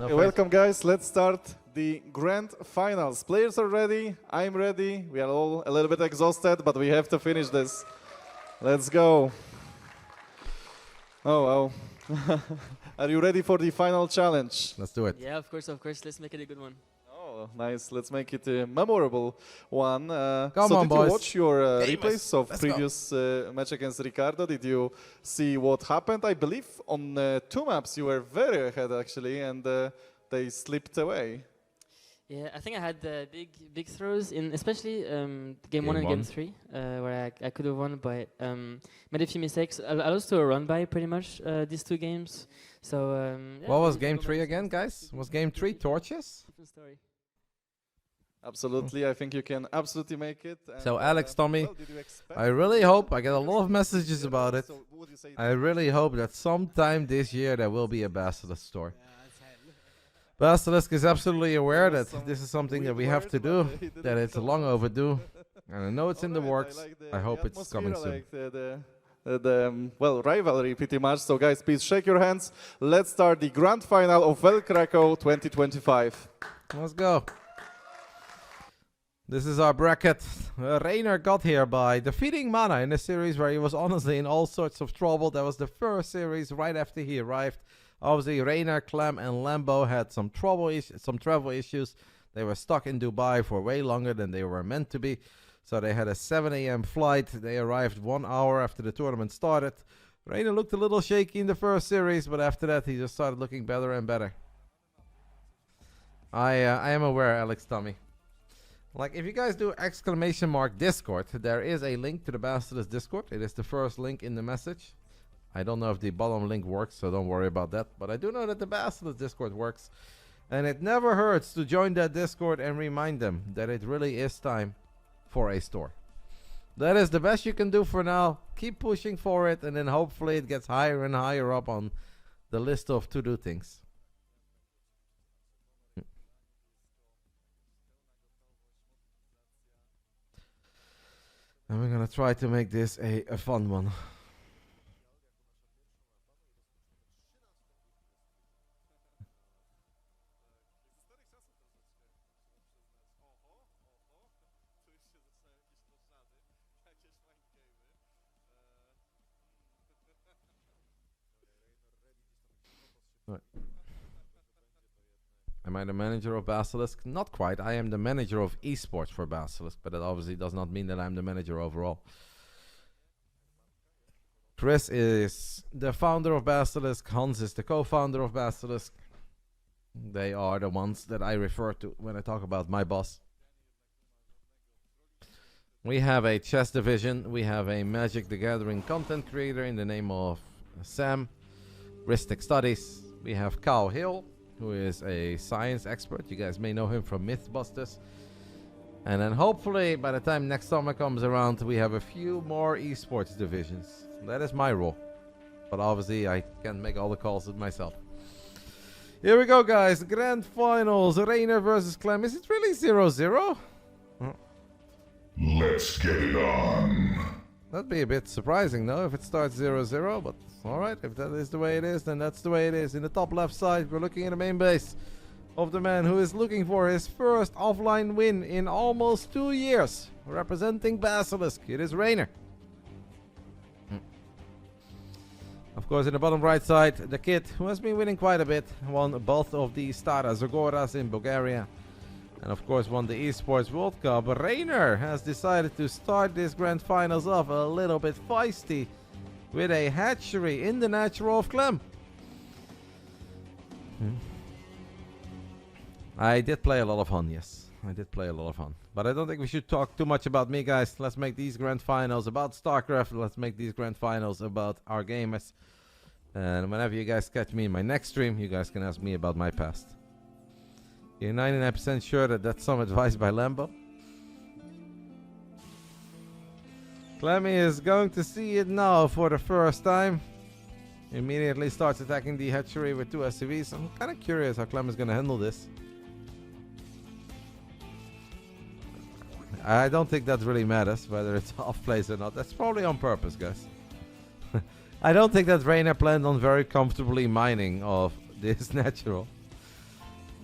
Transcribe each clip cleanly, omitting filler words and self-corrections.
Okay, welcome guys, let's start the grand finals. Players are ready, I'm ready, we are all a little bit exhausted, but we have to finish this. Let's go. Oh wow. Are you ready for the final challenge? Let's do it. Yeah, of course, let's make it a good one. Oh, nice, let's make it a memorable one. Come so on, did boys. you watch your replays of Let's previous match against Ricardo? Did you see what happened? I believe on 2 maps you were very ahead actually, and they slipped away. Yeah, I think I had big throws in, especially game 1 and game 3, where I could have won, but made a few mistakes. I lost to a run by pretty much these 2 games. So yeah, What was game 3 again, guys? Was game 3 torches? different story. Absolutely, I think you can absolutely make it. And, So Alex, Tommy, well, did you expect I really hope, I get a lot of messages about it. So would you say I really hope that sometime this year there will be a Basilisk store. Basilisk is absolutely aware that this is something that we have to do, that it's long overdue, and I know it's in the works. I hope it's coming soon. Well, rivalry pretty much. So guys, please shake your hands. Let's start the grand final of FEL Cracow 2025. Let's go. This is our bracket. Reynor got here by defeating Mana in a series where he was honestly in all sorts of trouble. That was the first series right after he arrived. Obviously, Reynor, Clem, and Lambo had some travel issues. They were stuck in Dubai for way longer than they were meant to be. So they had a 7 a.m. flight. They arrived 1 hour after the tournament started. Reynor looked a little shaky in the first series, but after that he just started looking better and better. I am aware, Alex, Tommy. Like, if you guys do ! Discord, there is a link to the Basilisk Discord. It is the first link in the message. I don't know if the bottom link works, so don't worry about that. But I do know that the Basilisk Discord works. And it never hurts to join that Discord and remind them that it really is time for a store. That is the best you can do for now. Keep pushing for it, and then hopefully it gets higher and higher up on the list of to-do things. And we're gonna try to make this a fun one. Right. Am I the manager of Basilisk? Not quite. I am the manager of esports for Basilisk, but that obviously does not mean that I'm the manager overall. Chris is the founder of Basilisk. Hans is the co-founder of Basilisk. They are the ones that I refer to when I talk about my boss. We have a chess division. We have a Magic the Gathering content creator in the name of Sam, Ristic Studies. We have Kyle Hill, who is a science expert. You guys may know him from Mythbusters. And then hopefully by the time next summer comes around, we have a few more esports divisions. That is my role. But obviously I can't make all the calls myself. Here we go, guys. Grand finals. Reynor versus Clem. Is it really 0-0? Let's get it on. That'd be a bit surprising, though, if it starts 0-0, but alright, if that is the way it is, then that's the way it is. In the top left side, we're looking at the main base of the man who is looking for his first offline win in almost 2 years. Representing Basilisk, it is Reynor. Of course, in the bottom right side, the kid who has been winning quite a bit, won both of the Stara Zagoras in Bulgaria. And of course won the Esports World Cup. Reynor has decided to start this grand finals off a little bit feisty with a hatchery in the natural of Clem. I did play a lot of Hun, yes. I did play a lot of Hun. But I don't think we should talk too much about me, guys. Let's make these grand finals about StarCraft. Let's make these grand finals about our gamers. And whenever you guys catch me in my next stream, you guys can ask me about my past. You're 99% sure that that's some advice by Lambo? Clemmy is going to see it now for the first time. Immediately starts attacking the hatchery with 2 SCVs. I'm kind of curious how Clem is going to handle this. I don't think that really matters, whether it's off place or not. That's probably on purpose, guys. I don't think that Reynor planned on very comfortably mining of this natural.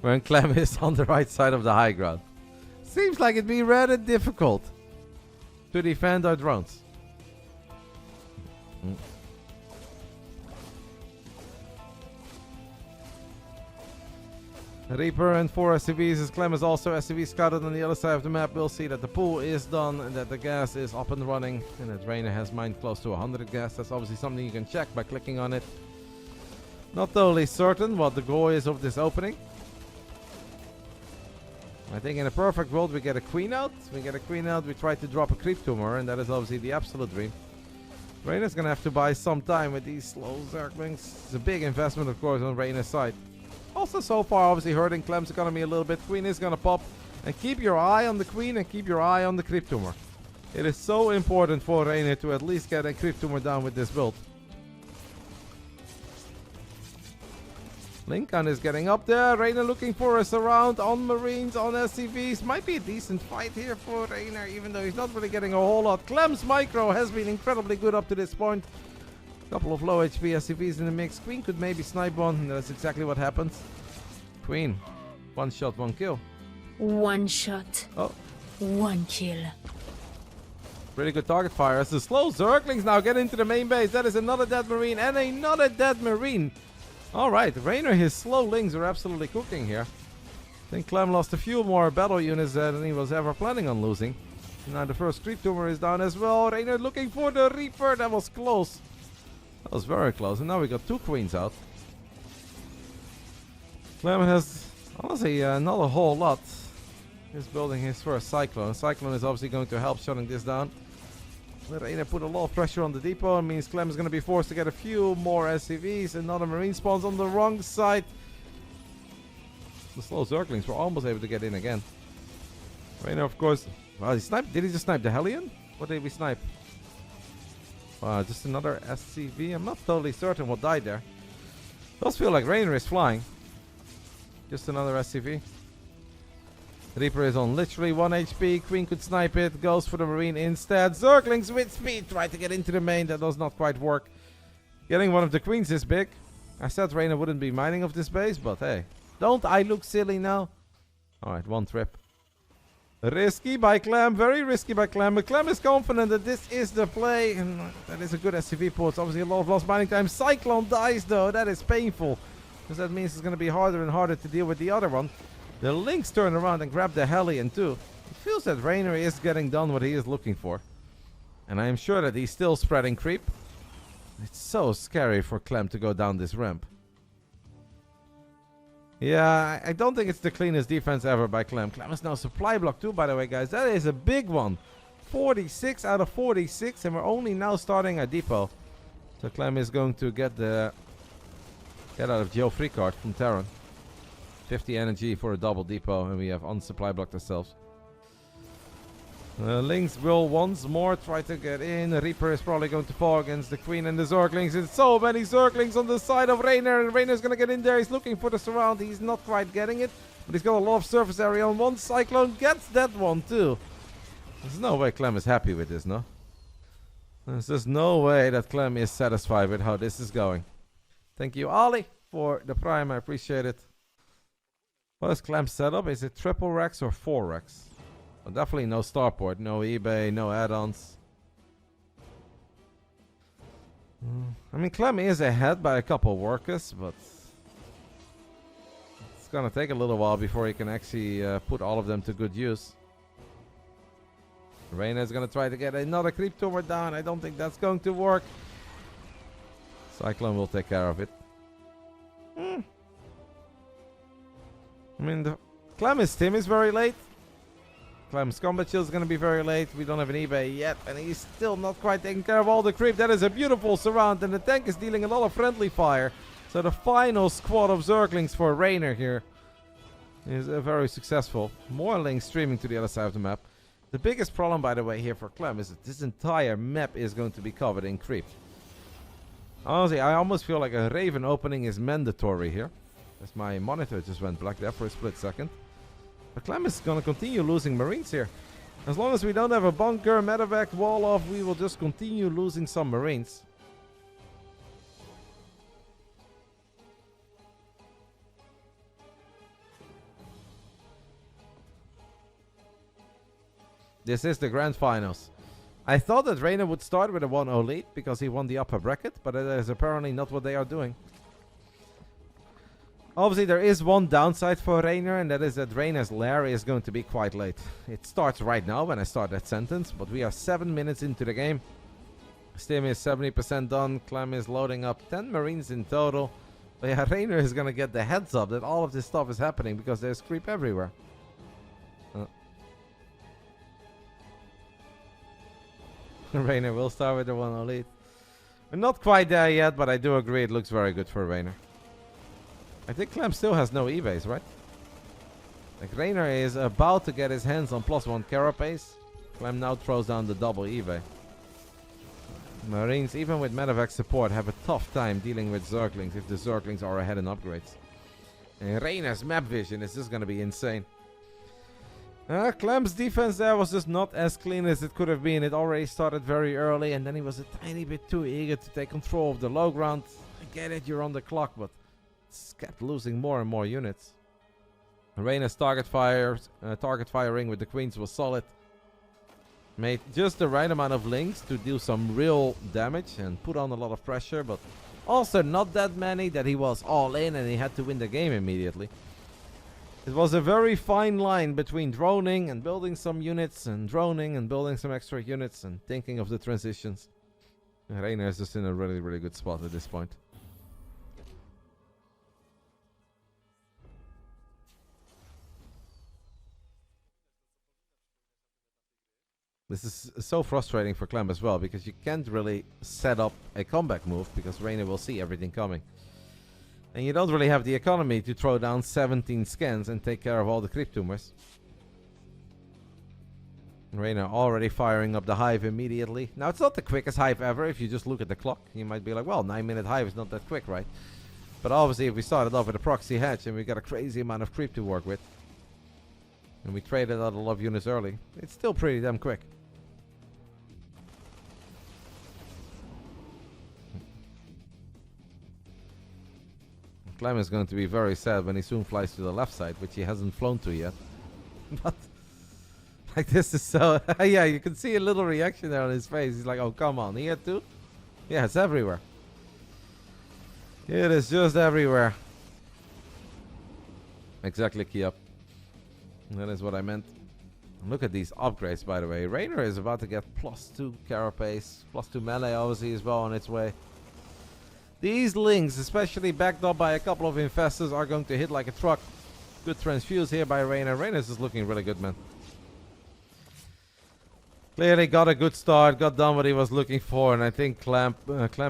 when Clem is on the right side of the high ground. Seems like it'd be rather difficult to defend our drones. Reaper and 4 SCVs as Clem is also SCV scouted on the other side of the map. We'll see that the pool is done and that the gas is up and running and that Reynor has mined close to 100 gas. That's obviously something you can check by clicking on it. Not totally certain what the goal is of this opening. I think in a perfect world we get a queen out. We try to drop a creep tumor, and that is obviously the absolute dream. Reynor's gonna have to buy some time with these slow Zerglings. It's a big investment, of course, on Reynor's side. Also, so far, obviously hurting Clem's economy a little bit. Queen is gonna pop. And keep your eye on the queen and keep your eye on the creep tumor. It is so important for Reynor to at least get a creep tumor down with this build. Lincoln is getting up there. Reynor looking for a surround on Marines, on SCVs. Might be a decent fight here for Reynor, even though he's not really getting a whole lot. Clem's micro has been incredibly good up to this point. A couple of low HP SCVs in the mix. Queen could maybe snipe one, and that's exactly what happens. Queen, 1 shot, 1 kill. 1 shot. Oh. 1 kill. Pretty good target fire. As the slow Zerglings now get into the main base. That is another dead Marine and another dead Marine. Alright, Reynor, his slow lings are absolutely cooking here. I think Clem lost a few more battle units than he was ever planning on losing. Now the first creep tumor is down as well. Reynor looking for the Reaper. That was close. That was very close. And now we got 2 queens out. Clem has, honestly, not a whole lot. He's building his first Cyclone. Cyclone is obviously going to help shutting this down. Reynor put a lot of pressure on the depot. It means Clem is going to be forced to get a few more SCVs. Another Marine spawns on the wrong side. The slow Zerglings were almost able to get in again. Reynor, of course. Wow, he sniped. Did he just snipe the Hellion? What did we snipe? Wow, just another SCV. I'm not totally certain what died there. Does feel like Reynor is flying. Just another SCV. Reaper is on literally 1 HP. Queen could snipe it. Goes for the Marine instead. Zerglings with speed. Try to get into the main. That does not quite work. Getting one of the queens is big. I said Reynor wouldn't be mining of this base, but hey. Don't I look silly now? Alright, 1 trip. Risky by Clem. Very risky by Clem. But Clem is confident that this is the play. And that is a good SCV port. It's obviously a lot of lost mining time. Cyclone dies though. That is painful. Because that means it's going to be harder and harder to deal with the other one. The Lynx turn around and grab the Hellion too. It feels that Reynor is getting done what he is looking for. And I am sure that he's still spreading creep. It's so scary for Clem to go down this ramp. Yeah, I don't think it's the cleanest defense ever by Clem. Clem is now supply block too, by the way, guys. That is a big one. 46 out of 46, and we're only now starting a depot. So Clem is going to get out of jail free card from Terran. 50 energy for a double depot, and we have unsupply blocked ourselves. Lynx will once more try to get in. The Reaper is probably going to fall against the Queen and the Zerglings. It's so many Zerglings on the side of Reynor, and Reynor's going to get in there. He's looking for the surround. He's not quite getting it, but he's got a lot of surface area on one. Cyclone gets that one too. There's no way Clem is happy with this, no? There's just no way that Clem is satisfied with how this is going. Thank you, Ali, for the prime. I appreciate it. What is Clem's setup? Is it triple Rex or 4 Rex? Well, definitely no starport, no eBay, no add-ons. I mean, Clem is ahead by a couple workers, but it's gonna take a little while before he can actually put all of them to good use. Reynor is gonna try to get another creep tumor down. I don't think that's going to work. Cyclone will take care of it. I mean, the Clem's team is very late. Clem's combat shield is going to be very late. We don't have an eBay yet, and he's still not quite taking care of all the creep. That is a beautiful surround, and the tank is dealing a lot of friendly fire. So the final squad of Zerglings for Reynor here is very successful. More links streaming to the other side of the map. The biggest problem, by the way, here for Clem is that this entire map is going to be covered in creep. Honestly, I almost feel like a Raven opening is mandatory here. As my monitor just went black there for a split second. But Clem is going to continue losing Marines here. As long as we don't have a bunker, medevac, wall off, we will just continue losing some Marines. This is the grand finals. I thought that Reynor would start with a 1-0 lead because he won the upper bracket, but that is apparently not what they are doing. Obviously, there is one downside for Reynor, and that is that Reynor's lair is going to be quite late. It starts right now when I start that sentence, but we are 7 minutes into the game. Stim is 70% done. Clem is loading up 10 Marines in total. But yeah, Reynor is going to get the heads up that all of this stuff is happening because there's creep everywhere. Reynor will start with the 1-0 lead. We're not quite there yet, but I do agree it looks very good for Reynor. I think Clem still has no e-base, right? Like Reynor is about to get his hands on +1 carapace. Clem now throws down the double e-base. Marines, even with medevac support, have a tough time dealing with Zerglings if the Zerglings are ahead in upgrades. And Reynor's map vision is just going to be insane. Clem's defense there was just not as clean as it could have been. It already started very early, and then he was a tiny bit too eager to take control of the low ground. I get it, you're on the clock, but it's kept losing more and more units. Reynor's target firing with the Queens was solid. Made just the right amount of links to do some real damage and put on a lot of pressure, but also not that many that he was all in and he had to win the game immediately. It was a very fine line between droning and building some units and droning and building some extra units and thinking of the transitions. Reynor is just in a really, really good spot at this point. This is so frustrating for Clem as well because you can't really set up a comeback move because Reynor will see everything coming. And you don't really have the economy to throw down 17 scans and take care of all the creep tumors. Reynor already firing up the hive immediately. Now it's not the quickest hive ever if you just look at the clock. You might be like, well, 9-minute hive is not that quick, right? But obviously if we started off with a proxy hatch and we got a crazy amount of creep to work with, and we traded out a lot of units early, it's still pretty damn quick. Clem is going to be very sad when he soon flies to the left side, which he hasn't flown to yet. But like this is so yeah, you can see a little reaction there on his face. He's like, oh come on, here too? Yeah, it's everywhere. It is just everywhere. Exactly, key up. That is what I meant. Look at these upgrades, by the way. Reynor is about to get +2 carapace, +2 melee obviously as well on its way. These links, especially backed up by a couple of infestors, are going to hit like a truck. Good transfuse here by Reynor. Reynor is looking really good, man. Clearly got a good start, got done what he was looking for, and I think Clem,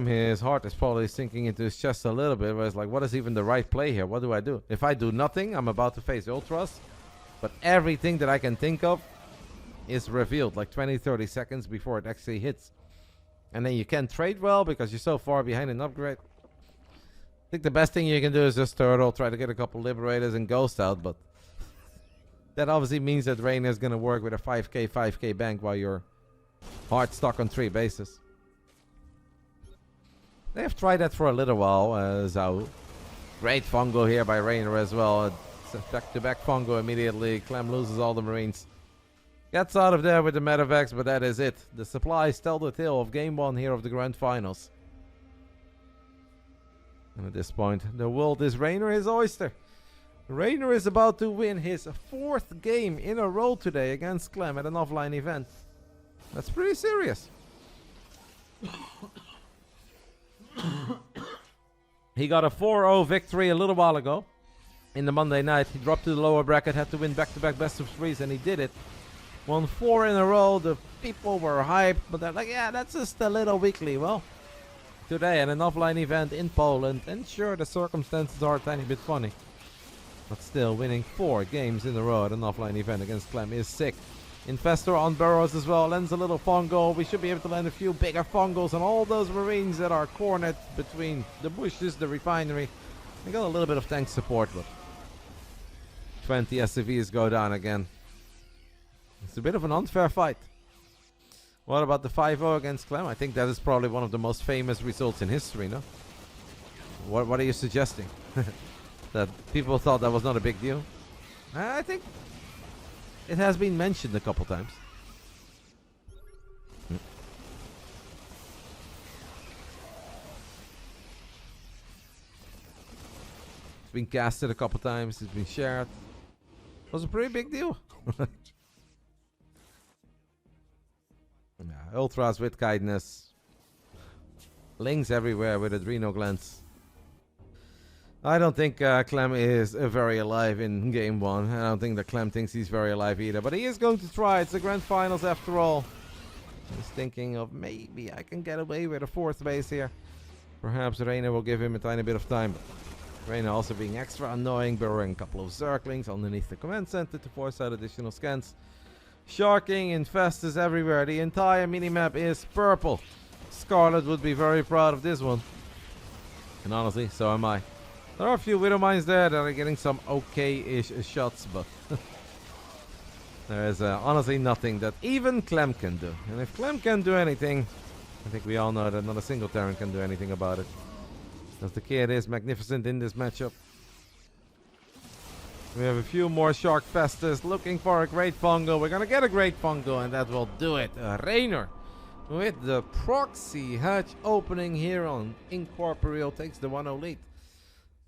his heart is probably sinking into his chest a little bit, where it's like, what is even the right play here? What do I do? If I do nothing, I'm about to face Ultras, but everything that I can think of is revealed like 20-30 seconds before it actually hits. And then you can't trade well because you're so far behind an upgrade. I think the best thing you can do is just turtle, try to get a couple liberators and ghost out, but that obviously means that Reynor is going to work with a 5k bank while you're hard stuck on 3 bases. They have tried that for a little while, Zao. Great Fungo here by Reynor as well. Back-to-back Fungo immediately. Clem loses all the Marines. Gets out of there with the medevacs, but that is it. The supplies tell the tale of game 1 here of the grand finals. And at this point, the world is Reynor his oyster. Reynor is about to win his 4th game in a row today against Clem at an offline event. That's pretty serious. He got a 4-0 victory a little while ago in the Monday night. He dropped to the lower bracket, had to win back-to-back best of 3s, and he did it. Won 4 in a row. The people were hyped, but they're like, yeah, that's just a little weekly. Well, today at an offline event in Poland, and sure, the circumstances are a tiny bit funny, but still winning 4 games in a row at an offline event against Clem is sick. Infestor on burrows as well, lands a little fungo. We should be able to land a few bigger fungos on all those Marines that are cornered between the bushes, the refinery. We got a little bit of tank support, but 20 SCVs go down again. It's a bit of an unfair fight. What about the 5-0 against Clem? I think that is probably one of the most famous results in history, no? What are you suggesting? That people thought that was not a big deal? I think it has been mentioned a couple times. been casted a couple times. It's been shared. It was a pretty big deal. Yeah, ultras with kindness. Lings everywhere with adrenal glands. I don't think Clem is very alive in game 1. I don't think that Clem thinks he's very alive either. But he is going to try. It's the grand finals after all. He's thinking of maybe I can get away with a 4th base here. Perhaps Reynor will give him a tiny bit of time. Reynor also being extra annoying, burrowing a couple of Zerglings underneath the command center to force out additional scans. Sharking infestus everywhere. The entire minimap is purple. Scarlet would be very proud of this one. And honestly, so am I. There are a few Widow Mines there that are getting some okay-ish shots, but there is honestly nothing that even Clem can do. And if Clem can do anything, I think we all know that not a single Terran can do anything about it. Because the kid is magnificent in this matchup. We have a few more Shark Festus looking for a Great Fungo. We're gonna get a Great Fungo and that will do it. Reynor with the proxy hatch opening here on Incorporeal takes the 1-0 lead.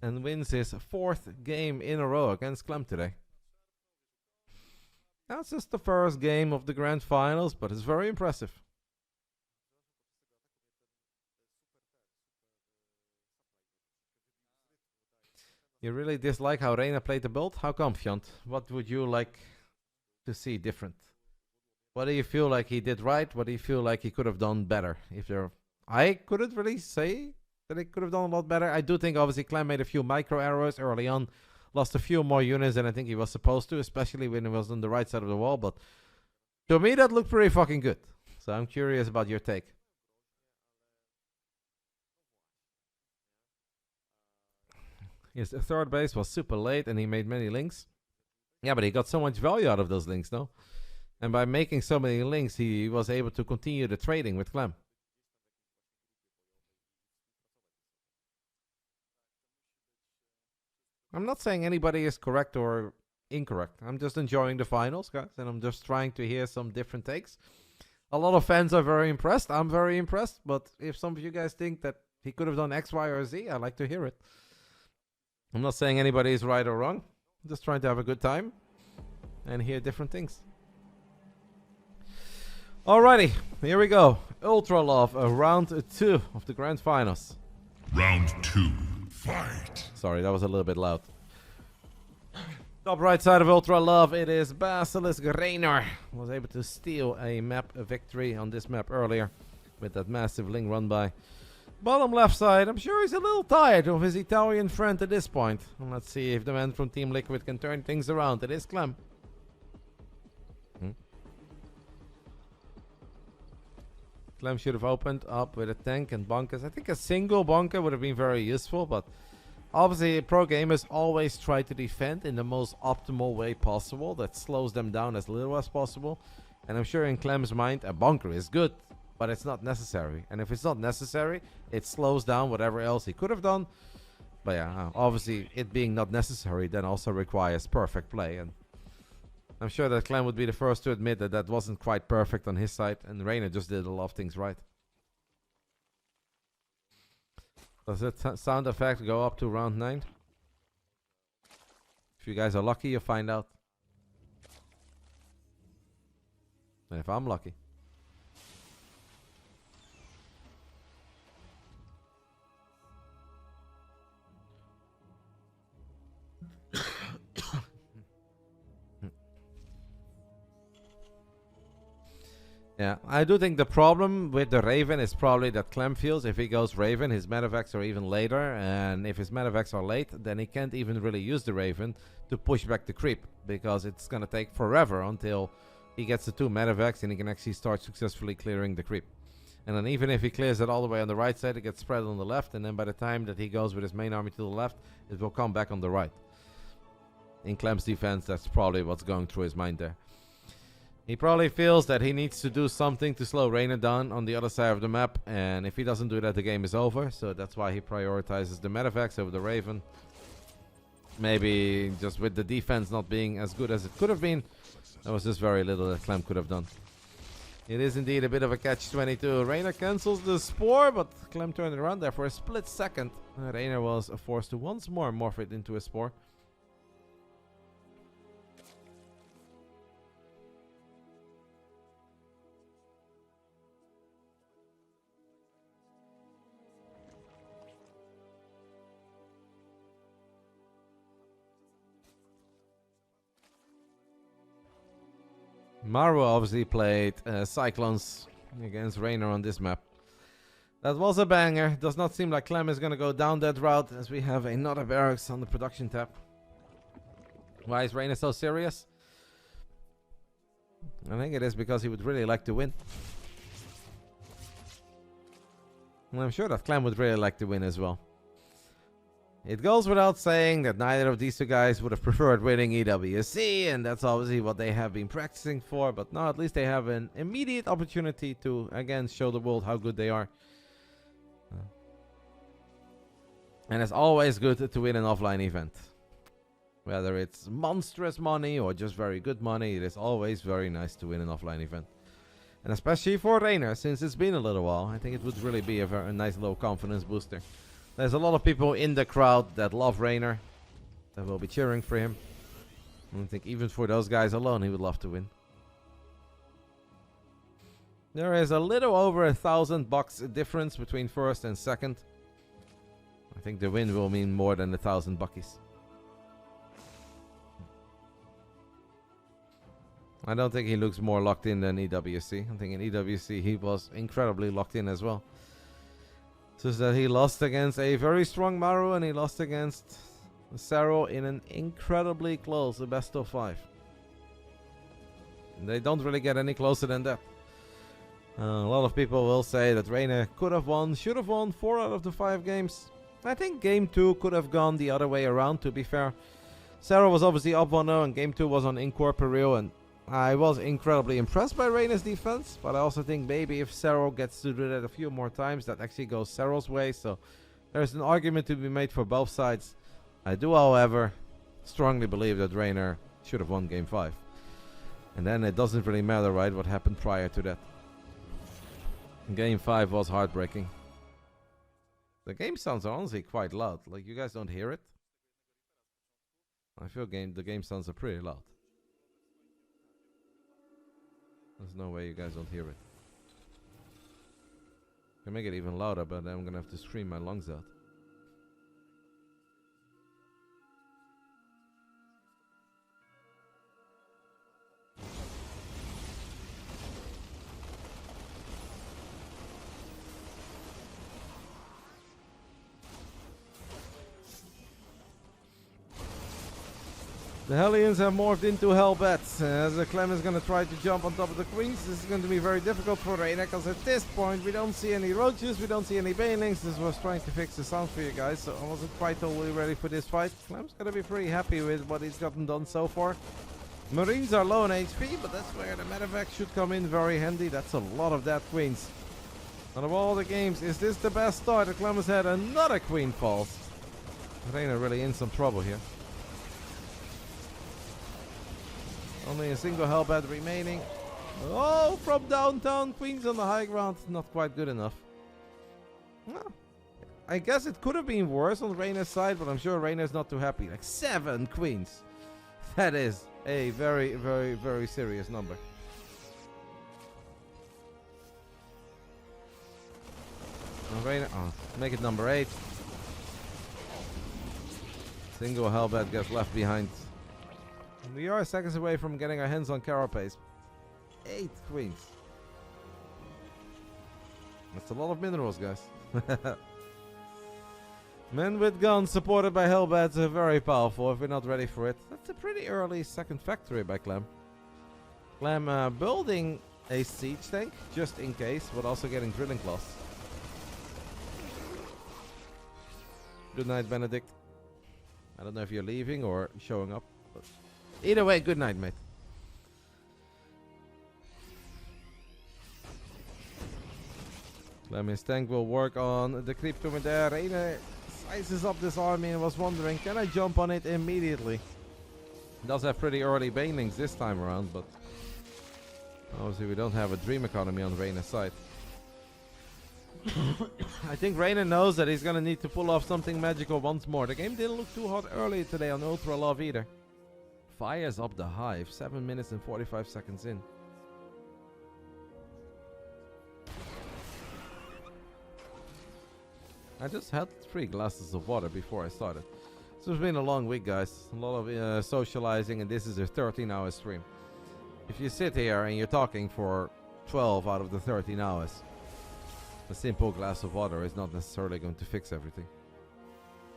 And wins his 4th game in a row against Clem today. That's just the first game of the grand finals, but it's very impressive. You really dislike how Reynor played the build? How come, Fjont? What would you like to see different? What do you feel like he did right? What do you feel like he could have done better? I couldn't really say that he could have done a lot better. I do think obviously Clem made a few micro errors early on. Lost a few more units than I think he was supposed to, especially when he was on the right side of the wall. But to me, that looked pretty fucking good. So I'm curious about your take. His 3rd base was super late and he made many links. Yeah, but he got so much value out of those links, no? And by making so many links, he was able to continue the trading with Clem. I'm not saying anybody is correct or incorrect. I'm just enjoying the finals, guys, and I'm just trying to hear some different takes. A lot of fans are very impressed. I'm very impressed, but if some of you guys think that he could have done X, Y, or Z, I'd like to hear it. I'm not saying anybody is right or wrong. I'm just trying to have a good time and hear different things. Alrighty, here we go. Ultra Love, round 2 of the grand finals. Round 2, fight. Sorry, that was a little bit loud. Top right side of Ultra Love, it is BASILISK Reynor. Was able to steal a map victory on this map earlier with that massive Ling run by. Bottom left side, I'm sure he's a little tired of his Italian friend at this point. And let's see if the man from Team Liquid can turn things around. It is Clem. Clem should have opened up with a tank and bunkers. I think a single bunker would have been very useful, but obviously pro gamers always try to defend in the most optimal way possible. That slows them down as little as possible. And I'm sure in Clem's mind, a bunker is good, but it's not necessary. And if it's not necessary, it slows down whatever else he could have done. But yeah, obviously it being not necessary then also requires perfect play. And I'm sure that Clem would be the first to admit that that wasn't quite perfect on his side. And Reynor just did a lot of things right. Does that sound effect go up to round 9? If you guys are lucky, you'll find out. And if I'm lucky. Yeah, I do think the problem with the Raven is probably that Clem feels if he goes Raven, his medevacs are even later, and if his medevacs are late, then he can't even really use the Raven to push back the creep, because it's gonna take forever until he gets the 2 medevacs and he can actually start successfully clearing the creep. And then even if he clears it all the way on the right side, it gets spread on the left, and then by the time that he goes with his main army to the left, it will come back on the right. In Clem's defense, that's probably what's going through his mind there. He probably feels that he needs to do something to slow Reynor down on the other side of the map, and if he doesn't do that, the game is over. So that's why he prioritizes the medevacs over the Raven. Maybe just with the defense not being as good as it could have been, there was just very little that Clem could have done. It is indeed a bit of a catch-22. Reynor cancels the Spore, but Clem turned it around there for a split second. Reynor was forced to once more morph it into a Spore. Maru obviously played Cyclones against Reynor on this map. That was a banger. Does not seem like Clem is going to go down that route, as we have another barracks on the production tab. Why is Reynor so serious? I think it is because he would really like to win. And I'm sure that Clem would really like to win as well. It goes without saying that neither of these two guys would have preferred winning EWC, and that's obviously what they have been practicing for, but now at least they have an immediate opportunity to again show the world how good they are. And it's always good to win an offline event. Whether it's monstrous money or just very good money, it is always very nice to win an offline event. And especially for Reynor, since it's been a little while, I think it would really be a very nice low confidence booster. There's a lot of people in the crowd that love Reynor, that will be cheering for him. I think even for those guys alone, he would love to win. There is a little over $1,000 difference between first and second. I think the win will mean more than $1,000 buckies. I don't think he looks more locked in than EWC. I think in EWC he was incredibly locked in as well. Just that he lost against a very strong Maru and he lost against Serral in an incredibly close best of 5. They don't really get any closer than that. A lot of people will say that Reynor could have won, should have won 4 out of the 5 games. I think game 2 could have gone the other way around, to be fair. Serral was obviously up 1-0 and game 2 was on Incorporeal, and I was incredibly impressed by Reynor's defense, but I also think maybe if Serral gets to do that a few more times, that actually goes Serral's way. So there's an argument to be made for both sides. I do, however, strongly believe that Reynor should have won game 5. And then it doesn't really matter, right, what happened prior to that. Game 5 was heartbreaking. The game sounds honestly quite loud. Like, you guys don't hear it? I feel the game sounds are pretty loud. There's no way you guys don't hear it. I can make it even louder, but then I'm gonna have to scream my lungs out. The Hellions have morphed into Hellbats. As Clem is going to try to jump on top of the queens, this is going to be very difficult for Reynor, because at this point we don't see any roaches, we don't see any banelings. This was trying to fix the sound for you guys, so I wasn't quite totally ready for this fight. Clem's going to be pretty happy with what he's gotten done so far. Marines are low on HP, but that's where the medevac should come in very handy. That's a lot of that queens. Out of all the games, is this the best start? Clem has had another queen falls. Reynor really in some trouble here. Only a single Hellbat remaining. Oh, from downtown, queens on the high ground. Not quite good enough. Well, I guess it could have been worse on Reynor's side, but I'm sure Reynor's not too happy. Like 7 queens. That is a very, very, very serious number. Reynor, make it number 8. Single Hellbat gets left behind. We are seconds away from getting our hands on Carapace. 8 queens. That's a lot of minerals, guys. Men with guns supported by Hellbats are very powerful if we're not ready for it. That's a pretty early second factory by Clem. Clem building a siege tank, just in case, but also getting drilling claws. Good night, Benedict. I don't know if you're leaving or showing up. But either way, good night, mate. Clem's tank will work on the creep coming there. Reynor sizes up this army and was wondering, can I jump on it immediately? Does have pretty early banelings this time around, but Obviously, we don't have a Dream Economy on Reynor's side. I think Reynor knows that he's gonna need to pull off something magical once more. The game didn't look too hot early today on Ultra Love either. Fires up the hive, 7 minutes and 45 seconds in. I just had 3 glasses of water before I started. So it's been a long week, guys. A lot of socializing, and this is a 13-hour stream. If you sit here and you're talking for 12 out of the 13 hours, a simple glass of water is not necessarily going to fix everything.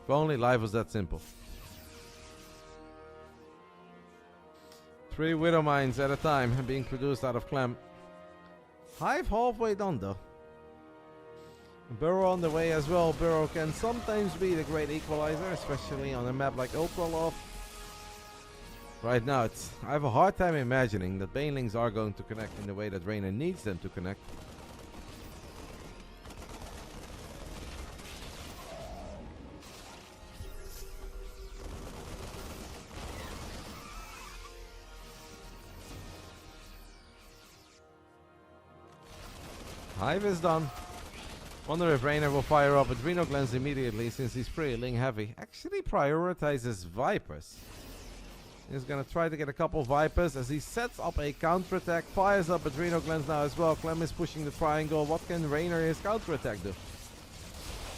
If only life was that simple. 3 Widow Mines at a time being produced out of Clem. Hive halfway done though. Burrow on the way as well. Burrow can sometimes be the great equalizer, especially on a map like Ultra Love. Right now, I have a hard time imagining that Banelings are going to connect in the way that Reynor needs them to connect. Hive is done. Wonder if Reynor will fire up Adrenal Glands immediately since he's pretty Ling heavy. Actually prioritizes Vipers. He's gonna try to get a couple Vipers as he sets up a counterattack. Fires up Adrenal Glands now as well. Clem is pushing the triangle. What can Reynor his counterattack do?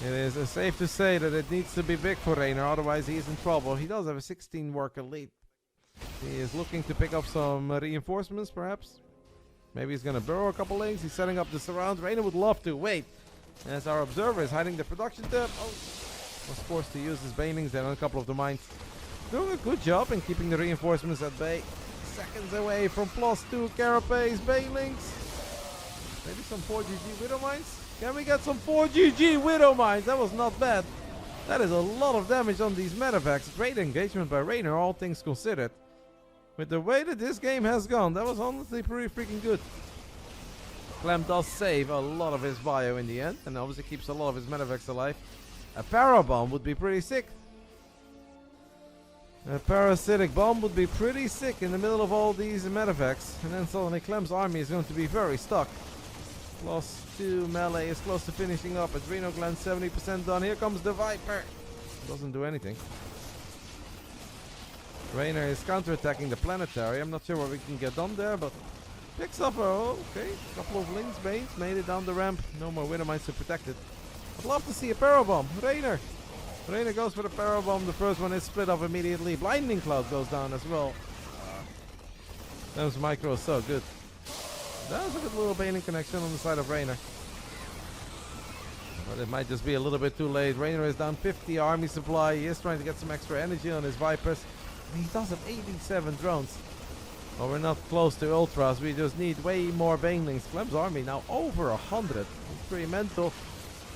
It is safe to say that it needs to be big for Reynor, otherwise he is in trouble. He does have a 16 worker lead. He is looking to pick up some reinforcements perhaps. Maybe he's gonna burrow a couple lanes. He's setting up the surround. Reynor would love to. Wait. As our observer is hiding the production tab. Oh, was forced to use his banelings there on a couple of the mines. Doing a good job in keeping the reinforcements at bay. Seconds away from +2 carapace banelings. Maybe some 4GG Widow Mines. Can we get some 4GG Widow Mines? That was not bad. That is a lot of damage on these medevacts. Great engagement by Reynor, all things considered. With the way that this game has gone, that was honestly pretty freaking good. Clem does save a lot of his bio in the end, and obviously keeps a lot of his medevacs alive. A Parabomb would be pretty sick. A parasitic bomb would be pretty sick in the middle of all these medevacs, and then suddenly Clem's army is going to be very stuck. +2 melee is close to finishing up. Adrenal Gland 70% done. Here comes the Viper. Doesn't do anything. Reynor is counterattacking the planetary. I'm not sure what we can get done there, but picks up a couple of Lynx Banes. Made it down the ramp. No more Widow Mines to protect it. I'd love to see a Parabomb. Reynor goes for the Parabomb. The first one is split off immediately. Blinding Cloud goes down as well. Those micro is so good. That was a good little Baning connection on the side of Reynor. But it might just be a little bit too late. Reynor is down 50 army supply. He is trying to get some extra energy on his Vipers. And he does have 87 drones. Well, we're not close to Ultras. We just need way more Banelings. Clem's army now over 100. It's pretty mental.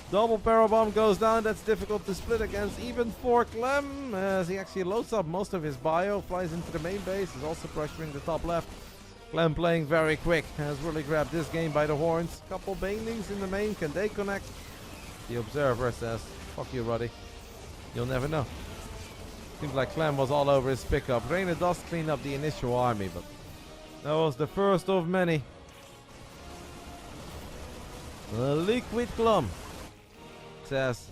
Double Parabomb goes down. That's difficult to split against even for Clem. As he actually loads up most of his bio. Flies into the main base. He's also pressuring the top left. Clem playing very quick. Has really grabbed this game by the horns. Couple Banelings in the main. Can they connect? The observer says, fuck you, Roddy. You'll never know. Seems like Clem was all over his pickup. Reynor does clean up the initial army, but that was the first of many. Liquid Clem says,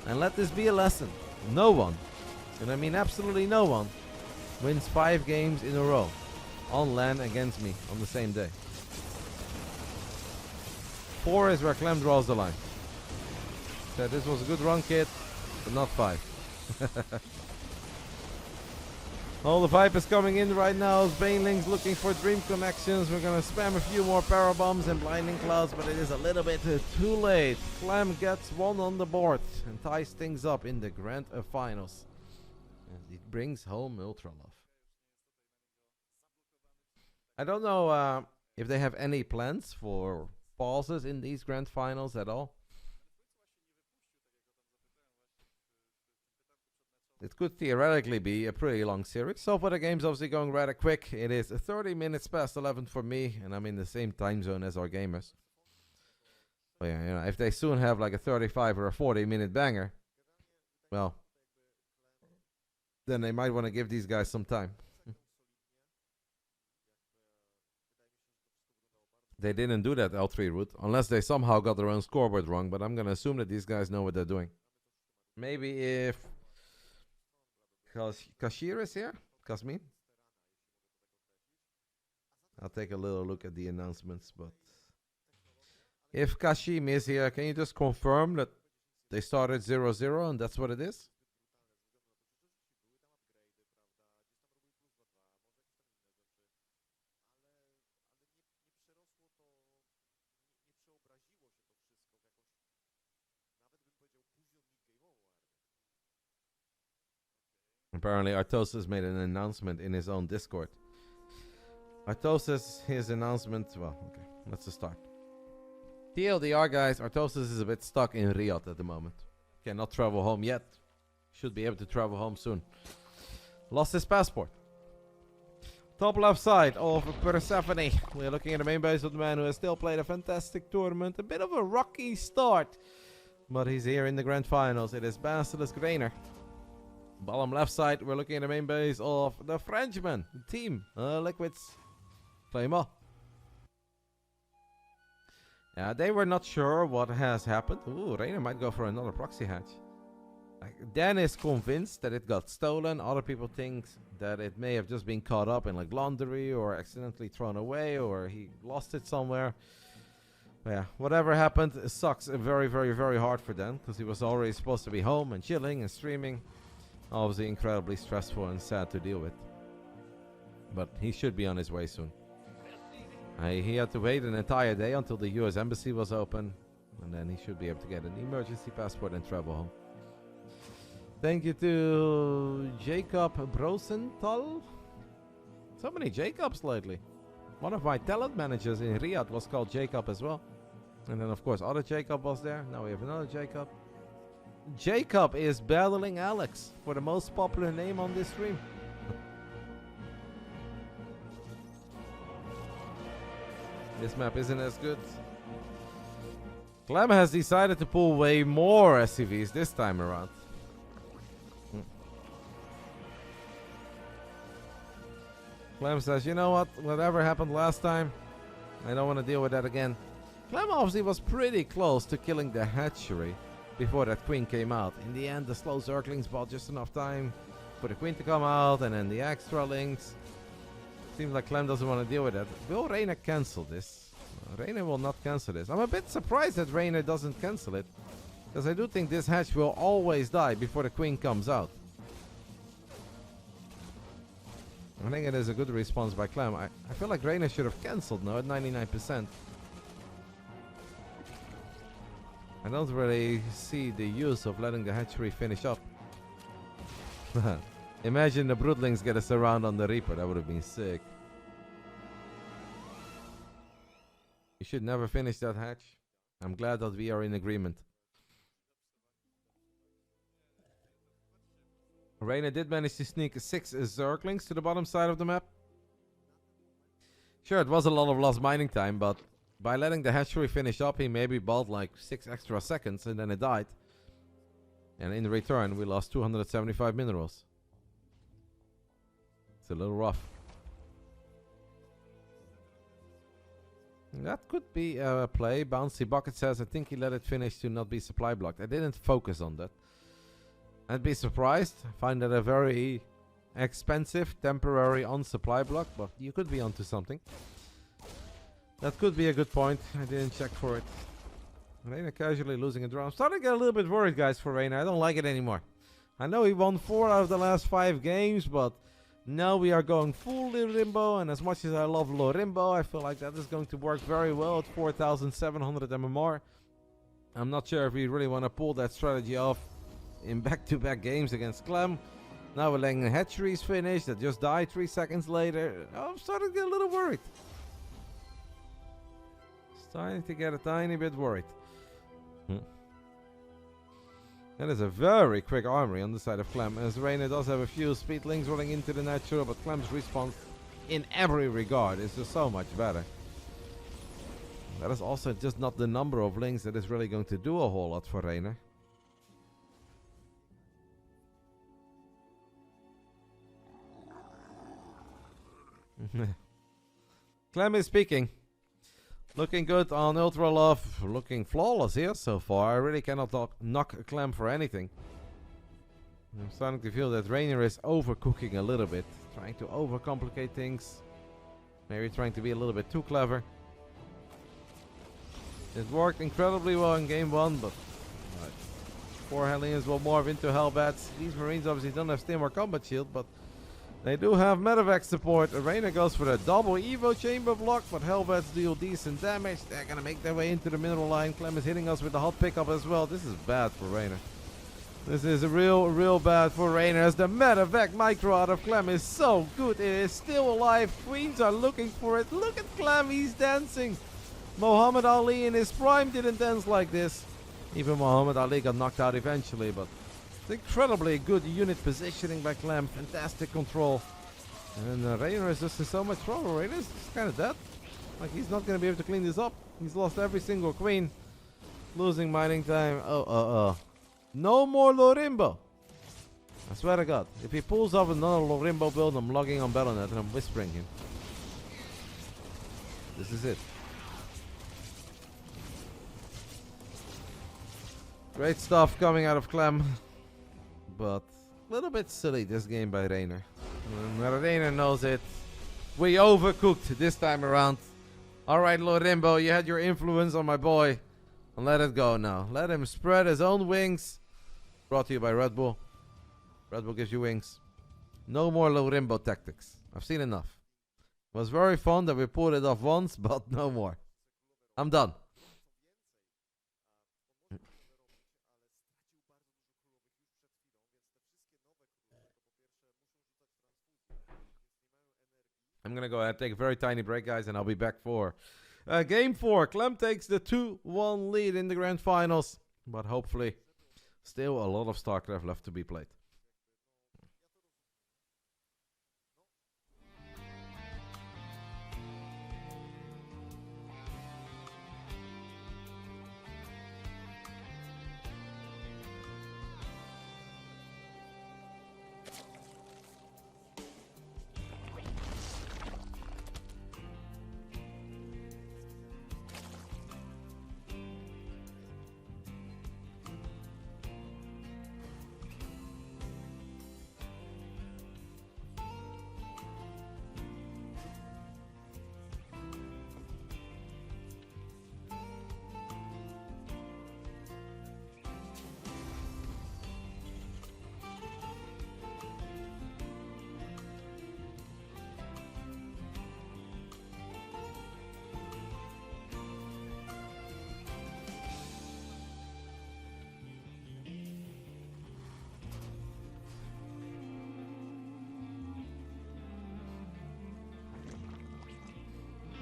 and let this be a lesson. No one, and I mean absolutely no one, wins 5 games in a row on LAN against me on the same day. 4 is where Clem draws the line. Said this was a good run, kid, but not 5. All the Vipers coming in right now. Banelings looking for dream connections. We're gonna spam a few more Parabombs and Blinding Clouds, but it is a little bit too late. Clem gets 1 on the board and ties things up in the Grand Finals. And it brings home Ultra Love. I don't know if they have any plans for pauses in these Grand Finals at all. It could theoretically be a pretty long series. So far the game's obviously going rather quick. It is 30 minutes past 11 for me, and I'm in the same time zone as our gamers. But yeah, you know, if they soon have like a 35 or a 40-minute banger, well, then they might want to give these guys some time. They didn't do that L3 route, unless they somehow got their own scoreboard wrong, but I'm gonna assume that these guys know what they're doing. Maybe if Kashir is here? Kasmin? I'll take a little look at the announcements, but if Kashim is here, can you just confirm that they started 0-0 and that's what it is? Apparently Artosis made an announcement in his own Discord. Artosis, his announcement, well, okay, let's just start. TLDR guys, Artosis is a bit stuck in Riyadh at the moment. Cannot travel home yet. Should be able to travel home soon. Lost his passport. Top left side of Persephone. We're looking at the main base of the man who has still played a fantastic tournament. A bit of a rocky start, but he's here in the grand finals. It is BASILISK Reynor. Bottom left side, we're looking at the main base of the Frenchman team, Liquids. Clem. They were not sure what has happened. Ooh, Reynor might go for another proxy hatch. Dan is convinced that it got stolen. Other people think that it may have just been caught up in like laundry or accidentally thrown away or he lost it somewhere. Yeah, whatever happened, it sucks very, very, very hard for Dan because he was already supposed to be home and chilling and streaming. Obviously incredibly stressful and sad to deal with. But he should be on his way soon. He had to wait an entire day until the US Embassy was open. And then he should be able to get an emergency passport and travel home. Thank you to Jacob Brosenthal. So many Jacobs lately. One of my talent managers in Riyadh was called Jacob as well. And then of course other Jacob was there. Now we have another Jacob. Jacob is battling Alex for the most popular name on this stream. This map isn't as good. Clem has decided to pull way more SCVs this time around. Clem says, you know what? Whatever happened last time, I don't want to deal with that again. Clem obviously was pretty close to killing the hatchery before that queen came out. In the end, the slow circlings bought just enough time for the queen to come out, and then the extra links. Seems like Clem doesn't want to deal with that. Will Reynor cancel this? Reynor will not cancel this. I'm a bit surprised that Reynor doesn't cancel it, because I do think this hatch will always die before the queen comes out. I think it is a good response by Clem. I feel like Reynor should have cancelled now at 99%. I don't really see the use of letting the hatchery finish up. Imagine the broodlings get a surround on the Reaper. That would have been sick. You should never finish that hatch. I'm glad that we are in agreement. Reynor did manage to sneak 6 Zerglings to the bottom side of the map. Sure, it was a lot of lost mining time, but by letting the hatchery finish up, he maybe bought like 6 extra seconds and then it died. And in return, we lost 275 minerals. It's a little rough. That could be a play. Bouncy Bucket says, I think he let it finish to not be supply blocked. I didn't focus on that. I'd be surprised. I find that a very expensive temporary on supply block, but you could be onto something. That could be a good point. I didn't check for it. Reynor casually losing a draw. I'm starting to get a little bit worried, guys, for Reynor. I don't like it anymore. I know he won 4 out of the last 5 games, but now we are going full Lorimbo, and as much as I love Lorimbo, I feel like that is going to work very well at 4,700 MMR. I'm not sure if we really want to pull that strategy off in back-to-back games against Clem. Now we're letting the hatcheries finish that just died 3 seconds later. I'm starting to get a little worried. Starting to get a tiny bit worried. That is a very quick armory on the side of Clem, as Reynor does have a few speedlings rolling into the natural, but Clem's response in every regard is just so much better. That is also just not the number of links that is really going to do a whole lot for Reynor. Clem is speaking. Looking good on Ultra Love. Looking flawless here so far. I really cannot knock Clem for anything. I'm starting to feel that Reynor is overcooking a little bit. Trying to overcomplicate things. Maybe trying to be a little bit too clever. It worked incredibly well in game 1, but 4 Hellions will morph into Hellbats. These Marines obviously don't have Stim or Combat Shield, but they do have Medevac support. Reynor goes for the double Evo Chamber block, but Hellbats deal decent damage. They're gonna make their way into the mineral line. Clem is hitting us with the hot pickup as well. This is bad for Reynor. This is real bad for Reynor, as the Medevac micro out of Clem is so good. It is still alive. Queens are looking for it. Look at Clem, he's dancing. Muhammad Ali in his prime didn't dance like this. Even Muhammad Ali got knocked out eventually, but it's incredibly good unit positioning by Clem. Fantastic control. And Reynor is just in so much trouble. Reynor is kind of dead. Like, he's not going to be able to clean this up. He's lost every single queen. Losing mining time. No more Lorimbo. I swear to God. If he pulls off another Lorimbo build, I'm logging on Battle.net and I'm whispering him. This is it. Great stuff coming out of Clem. But a little bit silly this game by Reynor. Reynor knows it. We overcooked this time around. Alright, Lorimbo, you had your influence on my boy. And let it go now. Let him spread his own wings. Brought to you by Red Bull. Red Bull gives you wings. No more Lorimbo tactics. I've seen enough. It was very fun that we pulled it off once, but no more. I'm done. I'm going to go ahead and take a very tiny break, guys, and I'll be back for Game 4. Clem takes the 2-1 lead in the Grand Finals, but hopefully still a lot of Starcraft left to be played.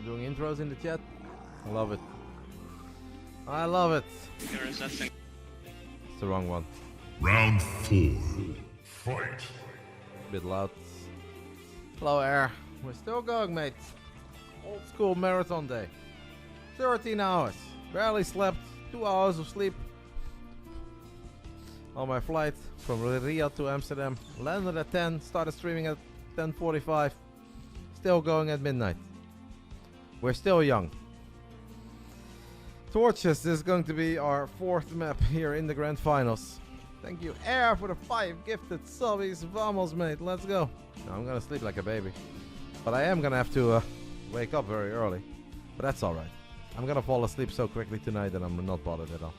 Doing intros in the chat. I love it. I love it. It's the wrong one. Round 4. Fight. Bit loud. Hello, Air. We're still going, mate. Old school marathon day. 13 hours. Barely slept. 2 hours of sleep. On my flight from Riyadh to Amsterdam. Landed at 10. Started streaming at 10:45. Still going at midnight. We're still young. Torches is going to be our 4th map here in the Grand Finals. Thank you, Air, for the 5 gifted subbies. Vamos, mate. Let's go. No, I'm gonna sleep like a baby. But I am gonna have to wake up very early. But that's alright. I'm gonna fall asleep so quickly tonight that I'm not bothered at all.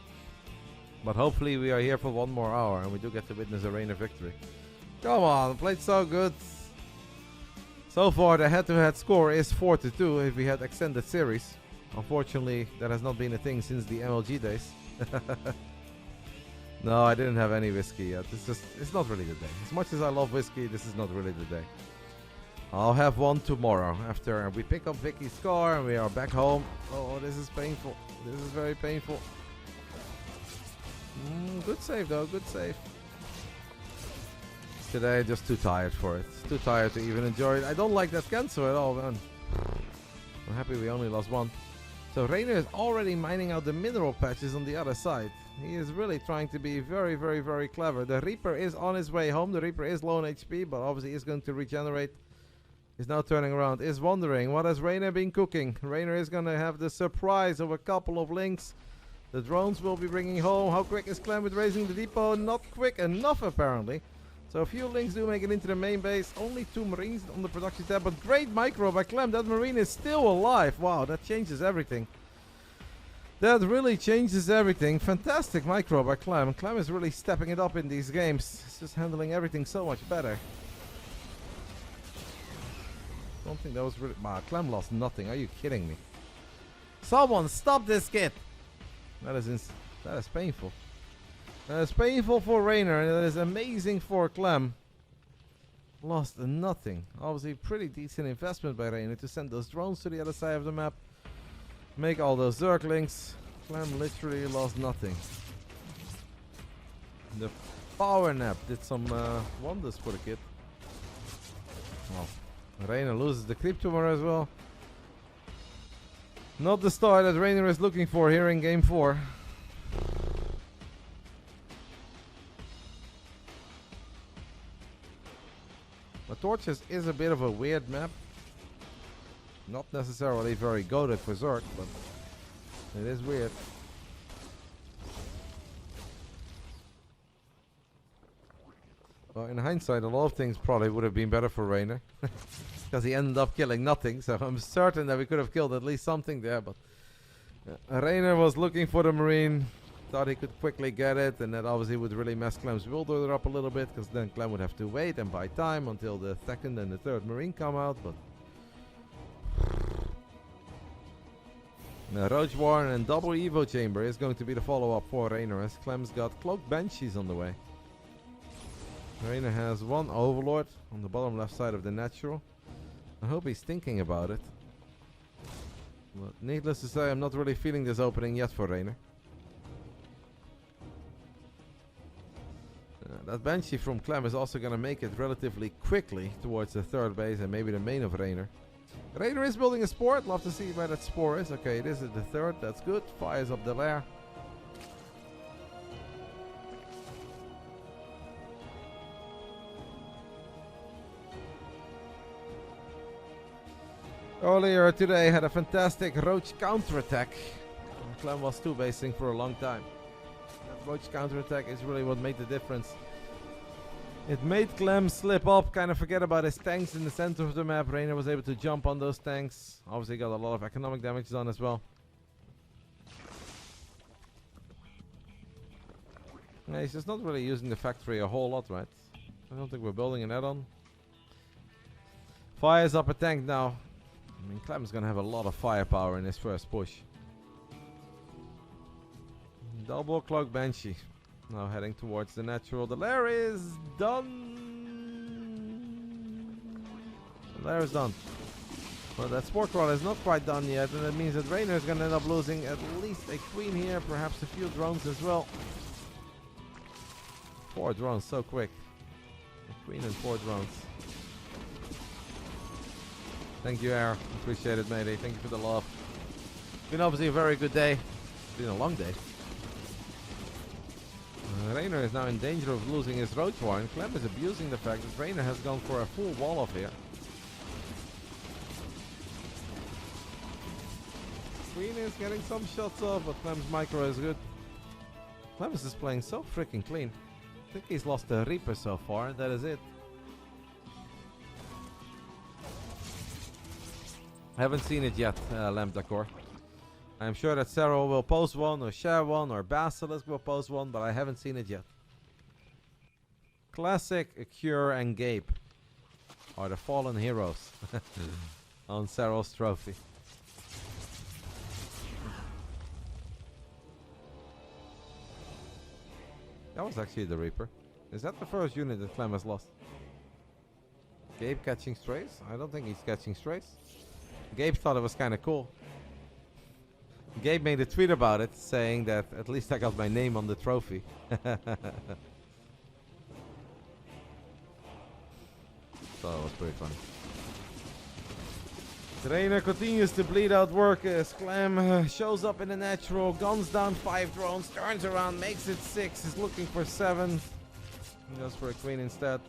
But hopefully we are here for 1 more hour and we do get to witness a Reynor victory. Come on, played so good. So far, the head-to-head score is 4-2 if we had extended series. Unfortunately, that has not been a thing since the MLG days. No, I didn't have any whiskey yet. It's not really the day. As much as I love whiskey, this is not really the day. I'll have one tomorrow after we pick up Vicky's car and we are back home. Oh, this is painful. This is very painful. Good save though, good save. Today, just too tired for it. Too tired to even enjoy it. I don't like that cancel at all, man. I'm happy we only lost 1. So Reynor is already mining out the mineral patches on the other side. He is really trying to be very, very, very clever. The Reaper is on his way home. The Reaper is low on HP, but obviously is going to regenerate is now turning around, is wondering what has Reynor been cooking. Reynor is going to have the surprise of a couple of links. The drones will be bringing home. How quick is Clem with raising the depot? Not quick enough, apparently. So a few links do make it into the main base. Only 2 Marines on the production tab, but great micro by Clem. That Marine is still alive. Wow, that changes everything. That really changes everything. Fantastic micro by Clem. Clem is really stepping it up in these games. He's just handling everything so much better. I don't think that was really... Wow, Clem lost nothing. Are you kidding me? Someone stop this kid! That is painful. That is painful for Reynor, and that is amazing for Clem. Lost nothing. Obviously, pretty decent investment by Reynor to send those drones to the other side of the map. Make all those Zerglings. Clem literally lost nothing. The power nap did some wonders for the kid. Well, Reynor loses the creep tumor as well. Not the star that Reynor is looking for here in game 4. But Torches is a bit of a weird map. Not necessarily very goated for Zerg, but it is weird. Well, in hindsight, a lot of things probably would have been better for Reynor. Because he ended up killing nothing, so I'm certain that we could have killed at least something there, but Reynor was looking for the Marine, thought he could quickly get it, and that obviously would really mess Clem's build order up a little bit, because then Clem would have to wait and buy time until the 2nd and the 3rd Marine come out, but Roach Warren and double Evo Chamber is going to be the follow-up for Reynor, as Clem's got Cloaked Banshees on the way. Reynor has 1 Overlord on the bottom left side of the natural. I hope he's thinking about it. But needless to say, I'm not really feeling this opening yet for Reynor. That Banshee from Clem is also going to make it relatively quickly towards the 3rd base and maybe the main of Reynor. Reynor is building a spore. Love to see where that spore is. Okay, it is at the 3rd. That's good. Fires up the lair. Earlier today had a fantastic Roach counterattack. Clem was 2-basing for a long time. That Roach counterattack is really what made the difference. It made Clem slip up, kind of forget about his tanks in the center of the map. Reynor was able to jump on those tanks. Obviously got a lot of economic damage done as well. Yeah, he's just not really using the factory a whole lot, right? I don't think we're building an add-on. Fires up a tank now. I mean, Clem's gonna have a lot of firepower in his first push. Double Cloak Banshee. Now heading towards the natural. The lair is done. The lair is done. Well, that Spore Crawl is not quite done yet, and that means that Reynor is gonna end up losing at least a queen here, perhaps a few drones as well. 4 drones, so quick. A queen and 4 drones. Thank you, Air. Appreciate it, matey. Thank you for the love. Been obviously a very good day. Been a long day. Reynor is now in danger of losing his Roach Warren. Clem is abusing the fact that Reynor has gone for a full wall off here. Queen is getting some shots off, but Clem's micro is good. Clem is just playing so freaking clean. I think he's lost a Reaper so far, and that is it. Haven't seen it yet, Lamp Decor. I'm sure that Serral will post one, or share one, or Basilisk will post one, but I haven't seen it yet. Classic, Cure, and Gabe are the fallen heroes on Serral's trophy. That was actually the Reaper. Is that the first unit that Clem has lost? Gabe catching strays? I don't think he's catching strays. Gabe thought it was kind of cool. Gabe made a tweet about it, saying that at least I got my name on the trophy. So it was pretty funny. Reynor continues to bleed out work as Clem shows up in the natural, guns down 5 drones, turns around, makes it 6, is looking for 7. Goes for a queen instead.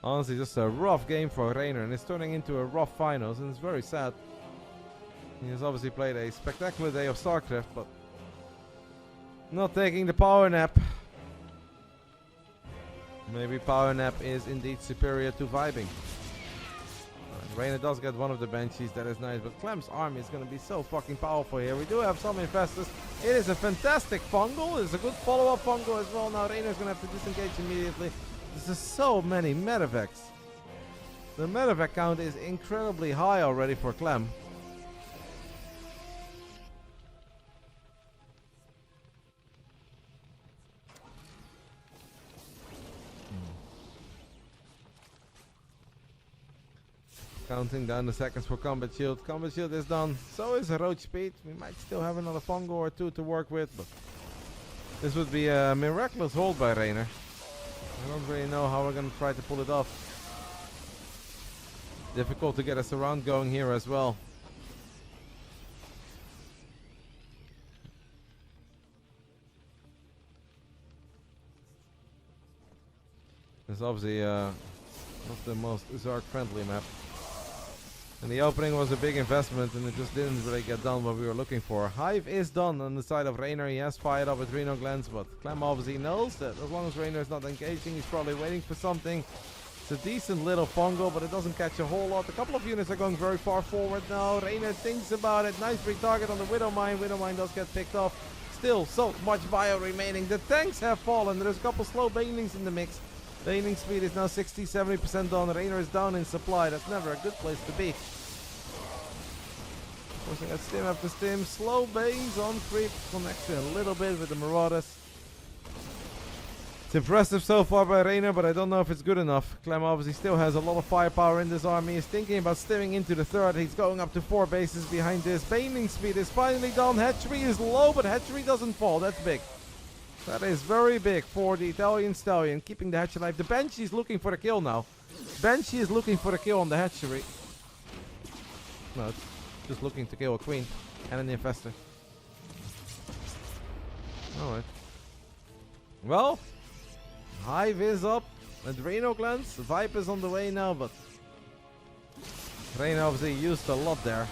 Honestly, just a rough game for Reynor, and it's turning into a rough finals, and it's very sad. He has obviously played a spectacular day of Starcraft, but not taking the power nap. Maybe power nap is indeed superior to vibing. Reynor does get one of the Banshees, that is nice, but Clem's army is going to be so fucking powerful here. We do have some infestors. It is a fantastic fungal. It's a good follow-up fungal as well. Now Reynor's going to have to disengage immediately. There's so many medevacs. The medevac count is incredibly high already for Clem. Counting down the seconds for combat shield. Combat shield is done. So is roach speed. We might still have another fungal or two to work with, but this would be a miraculous hold by Reynor. I don't really know how we're going to try to pull it off. Difficult to get a surround going here as well. It's obviously not the most Zark friendly map. And the opening was a big investment and it just didn't really get done what we were looking for. Hive is done on the side of Reynor. He has fired up with Reno Glens, but Clem obviously knows that as long as Reynor is not engaging, he's probably waiting for something. It's a decent little fungal, but it doesn't catch a whole lot. A couple of units are going very far forward now. Reynor thinks about it. Nice free target on the Widow Mine. Widow Mine does get picked off. Still so much bio remaining. The tanks have fallen. There's a couple slow banelings in the mix. Baning speed is now 60-70% done. Reynor is down in supply. That's never a good place to be. Pushing at stim after stim. Slow banes on creep. Connecting a little bit with the Marauders. It's impressive so far by Reynor, but I don't know if it's good enough. Clem obviously still has a lot of firepower in this army. He's thinking about stimming into the third. He's going up to 4 bases behind this. Baning speed is finally done. Hatchery is low, but hatchery doesn't fall. That's big. That is very big for the Italian Stallion, keeping the hatch alive. The Banshee is looking for the kill now. Banshee is looking for the kill on the hatchery. No, it's just looking to kill a queen and an infestor. Alright. Well, Hive is up and Reno Glance. Vibe is on the way now, but Reynor obviously used a lot there.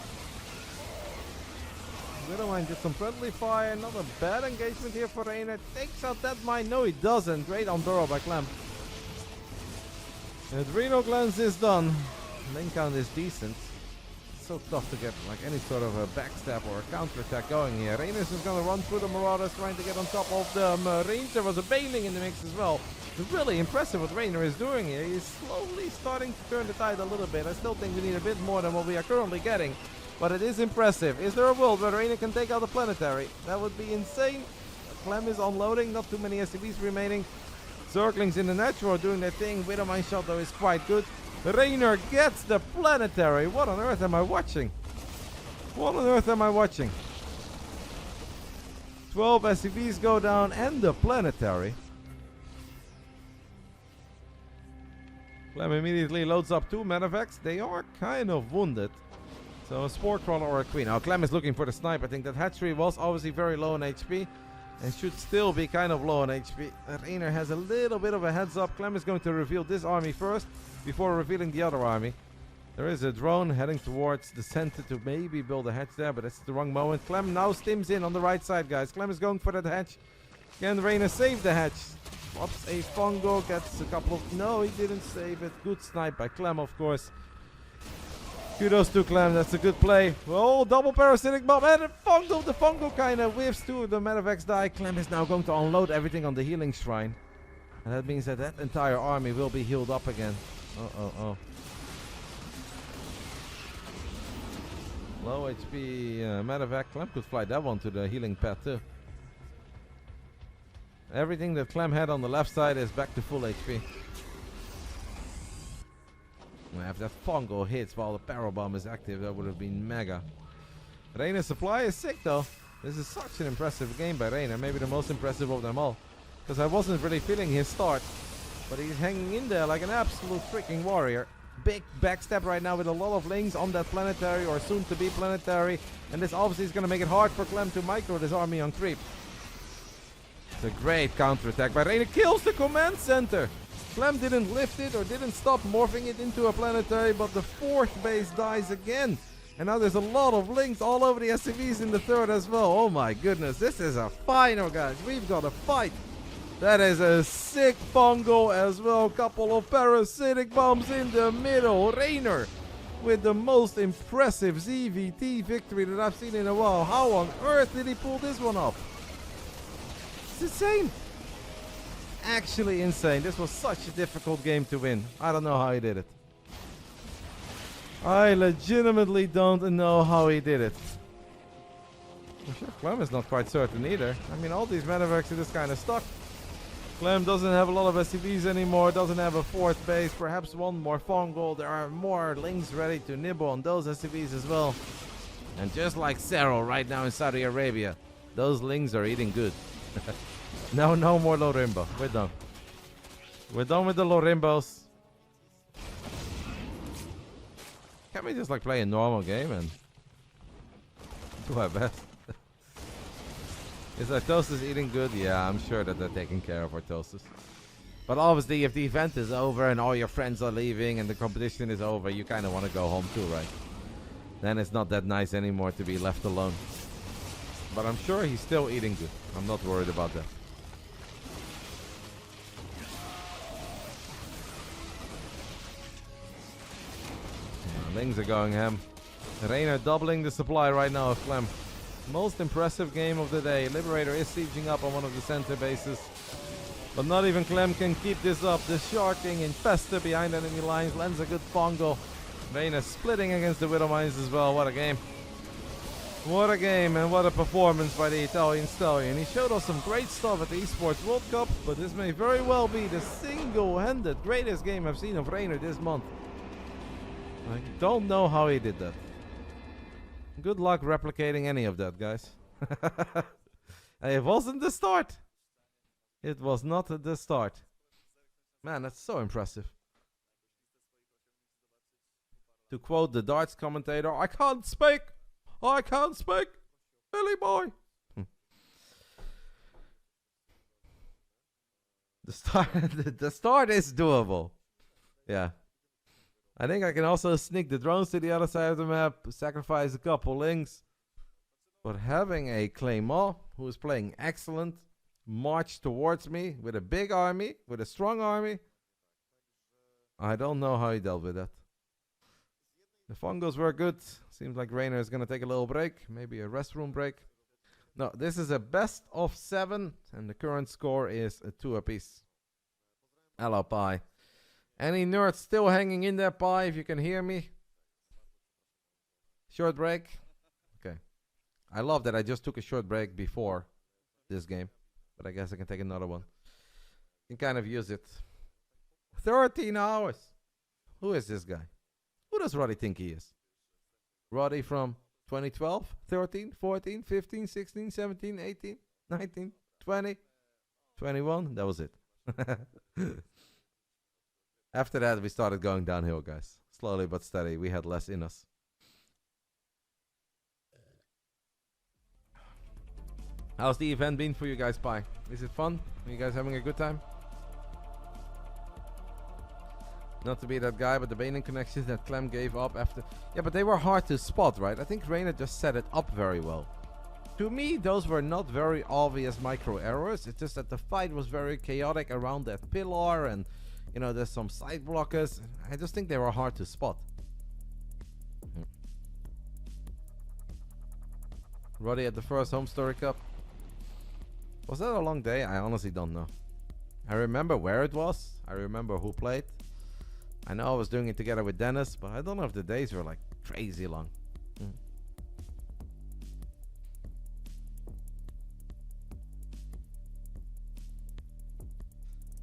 Widow Mine did some friendly fire. Not a bad engagement here for Reynor. Takes out that mine. No, he doesn't. Great on Burrow by Clem. And Reno Glance is done. Lane count is decent. It's so tough to get like any sort of a backstab or a counter-attack going here. Reynor is going to run through the Marauders, trying to get on top of the Marines. There was a Baneling in the mix as well. It's really impressive what Reynor is doing here. He's slowly starting to turn the tide a little bit. I still think we need a bit more than what we are currently getting. But it is impressive. Is there a world where Reynor can take out the planetary? That would be insane. Clem is unloading. Not too many SCVs remaining. Zerglings in the natural are doing their thing. Widow Mine shot though is quite good. Reynor gets the planetary. What on earth am I watching? What on earth am I watching? 12 SCVs go down and the planetary. Clem immediately loads up 2 medevacs. They are kind of wounded. So a Spore Crawler or a Queen. Now Clem is looking for the snipe. I think that hatchery was obviously very low on HP. And should still be kind of low on HP. Reynor has a little bit of a heads up. Clem is going to reveal this army first before revealing the other army. There is a drone heading towards the center to maybe build a hatch there, but that's the wrong moment. Clem now stims in on the right side, guys. Clem is going for that hatch. Can Reynor save the hatch? Pops a fungo, gets a couple of... No, he didn't save it. Good snipe by Clem, of course. Kudos to Clem, that's a good play. Oh, double parasitic bomb and the fungo kind of whiffs too. The medevacs die. Clem is now going to unload everything on the healing shrine. And that means that that entire army will be healed up again. Oh. Low HP medevac. Clem could fly that one to the healing pad too. Everything that Clem had on the left side is back to full HP. If that fungo hits while the Parabomb Bomb is active, that would have been mega. Reynor's supply is sick though. This is such an impressive game by Reynor. Maybe the most impressive of them all. Because I wasn't really feeling his start. But he's hanging in there like an absolute freaking warrior. Big backstab right now with a lot of lings on that planetary or soon to be planetary. And this obviously is going to make it hard for Clem to micro this army on creep. It's a great counterattack by Reynor. Kills the command center. Clem didn't lift it or didn't stop morphing it into a planetary, but the fourth base dies again. And now there's a lot of links all over the SCVs in the third as well. Oh my goodness, this is a final, guys. We've got a fight. That is a sick fungal as well. Couple of parasitic bombs in the middle. Reynor with the most impressive ZVT victory that I've seen in a while. How on earth did he pull this one off? It's insane. Actually insane. This was such a difficult game to win. I don't know how he did it. I legitimately don't know how he did it. I'm sure Clem is not quite certain either. I mean, all these medevacs are just kind of stuck. Clem doesn't have a lot of SCVs anymore, doesn't have a fourth base, perhaps one more fungal. There are more links ready to nibble on those SCVs as well. And just like Serral right now in Saudi Arabia, those links are eating good. No more Lorimbo. We're done. We're done with the Lorimbos. Can't we just like play a normal game and do our best? Is Artosis eating good? Yeah, I'm sure that they're taking care of Artosis. But obviously, if the event is over and all your friends are leaving and the competition is over, you kind of want to go home too, right? Then it's not that nice anymore to be left alone. But I'm sure he's still eating good. I'm not worried about that. Lings are going ham. Reynor doubling the supply right now of Clem. Most impressive game of the day. Liberator is sieging up on one of the center bases. But not even Clem can keep this up. The Shark King Infester behind enemy lines lands a good fungal. Reynor splitting against the Widow Mines as well. What a game. What a game and what a performance by the Italian Stallion. He showed us some great stuff at the Esports World Cup, but this may very well be the single-handed greatest game I've seen of Reynor this month. I don't know how he did that. Good luck replicating any of that, guys. It wasn't the start. It was not the start. Man, that's so impressive. To quote the darts commentator, I can't speak. I can't speak. Billy boy. The start is doable. Yeah. I think I can also sneak the drones to the other side of the map, sacrifice a couple links. But having a Claymore, who is playing excellent, march towards me with a big army, with a strong army, I don't know how he dealt with that. The fungals were good. Seems like Reynor is going to take a little break, maybe a restroom break. No, this is a best of 7, and the current score is a 2 apiece. Hello, Pie. Any nerds still hanging in there, Pie, if you can hear me? Short break? Okay. I love that I just took a short break before this game. But I guess I can take another one. You can kind of use it. 13 hours. Who is this guy? Who does Roddy think he is? Roddy from 2012, 13, 14, 15, 16, 17, 18, 19, 20, 21. That was it. After that, we started going downhill, guys. Slowly but steady. We had less in us. How's the event been for you guys, Pi? Is it fun? Are you guys having a good time? Not to be that guy, but the Baning connections that Clem gave up after... Yeah, but they were hard to spot, right? I think Reynor just set it up very well. To me, those were not very obvious micro errors. It's just that the fight was very chaotic around that pillar and... You know, there's some side blockers. I just think they were hard to spot. Roddy at the first Home Story Cup. Was that a long day? I honestly don't know. I remember where it was. I remember who played. I know I was doing it together with Dennis, but I don't know if the days were like crazy long.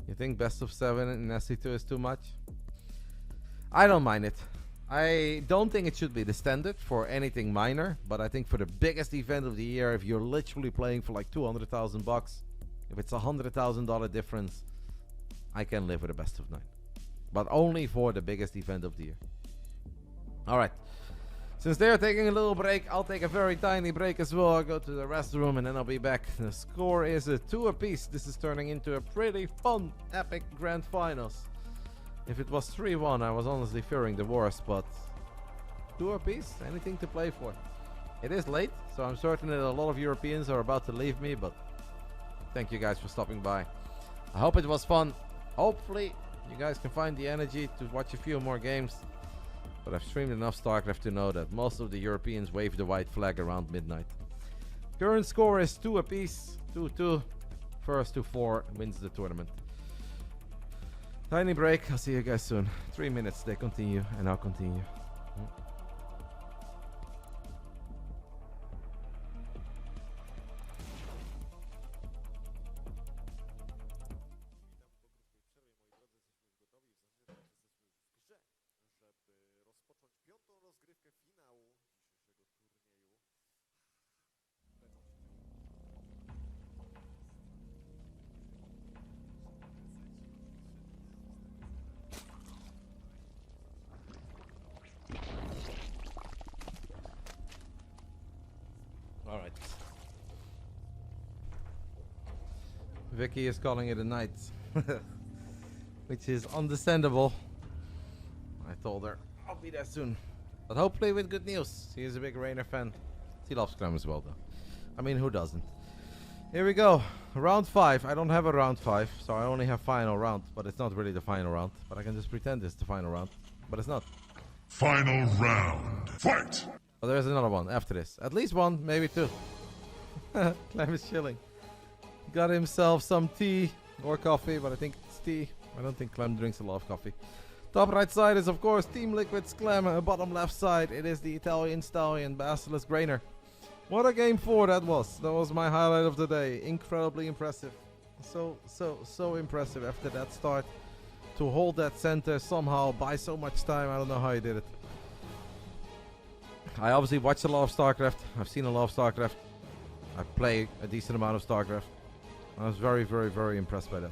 You think best of 7 in SC2 is too much? I don't mind it. I don't think it should be the standard for anything minor, but I think for the biggest event of the year, if you're literally playing for like 200,000 bucks, if it's $100,000 difference, I can live with a best of 9. But only for the biggest event of the year. Alright. Since they're taking a little break, I'll take a very tiny break as well. I'll go to the restroom and then I'll be back. The score is a 2 apiece. This is turning into a pretty fun, epic grand finals. If it was 3-1, I was honestly fearing the worst, but 2 apiece, anything to play for. It is late, so I'm certain that a lot of Europeans are about to leave me, but thank you guys for stopping by. I hope it was fun. Hopefully, you guys can find the energy to watch a few more games. But I've streamed enough Starcraft to know that most of the Europeans wave the white flag around midnight. Current score is 2 apiece, 2-2. First to 4 wins the tournament. Tiny break, I'll see you guys soon. 3 minutes, they continue, and I'll continue. Alright. Vicky is calling it a night. Which is understandable. I told her I'll be there soon. But hopefully with good news. She is a big Reynor fan. She loves Clem as well though. I mean, who doesn't? Here we go. Round 5. I don't have a round 5, so I only have final round. But it's not really the final round. But I can just pretend it's the final round. But it's not. Final round. Fight! Oh, there's another one after this. At least one, maybe 2. Clem is chilling. Got himself some tea or coffee, but I think it's tea. I don't think Clem drinks a lot of coffee. Top right side is, of course, Team Liquid's Clem. Bottom left side, it is the Italian stallion BASILISK Reynor. What a game 4 that was. That was my highlight of the day. Incredibly impressive. So impressive after that start. To hold that center somehow, buy so much time. I don't know how he did it. I obviously watched a lot of Starcraft. I've seen a lot of Starcraft. I play a decent amount of Starcraft. I was very, very, very impressed by that.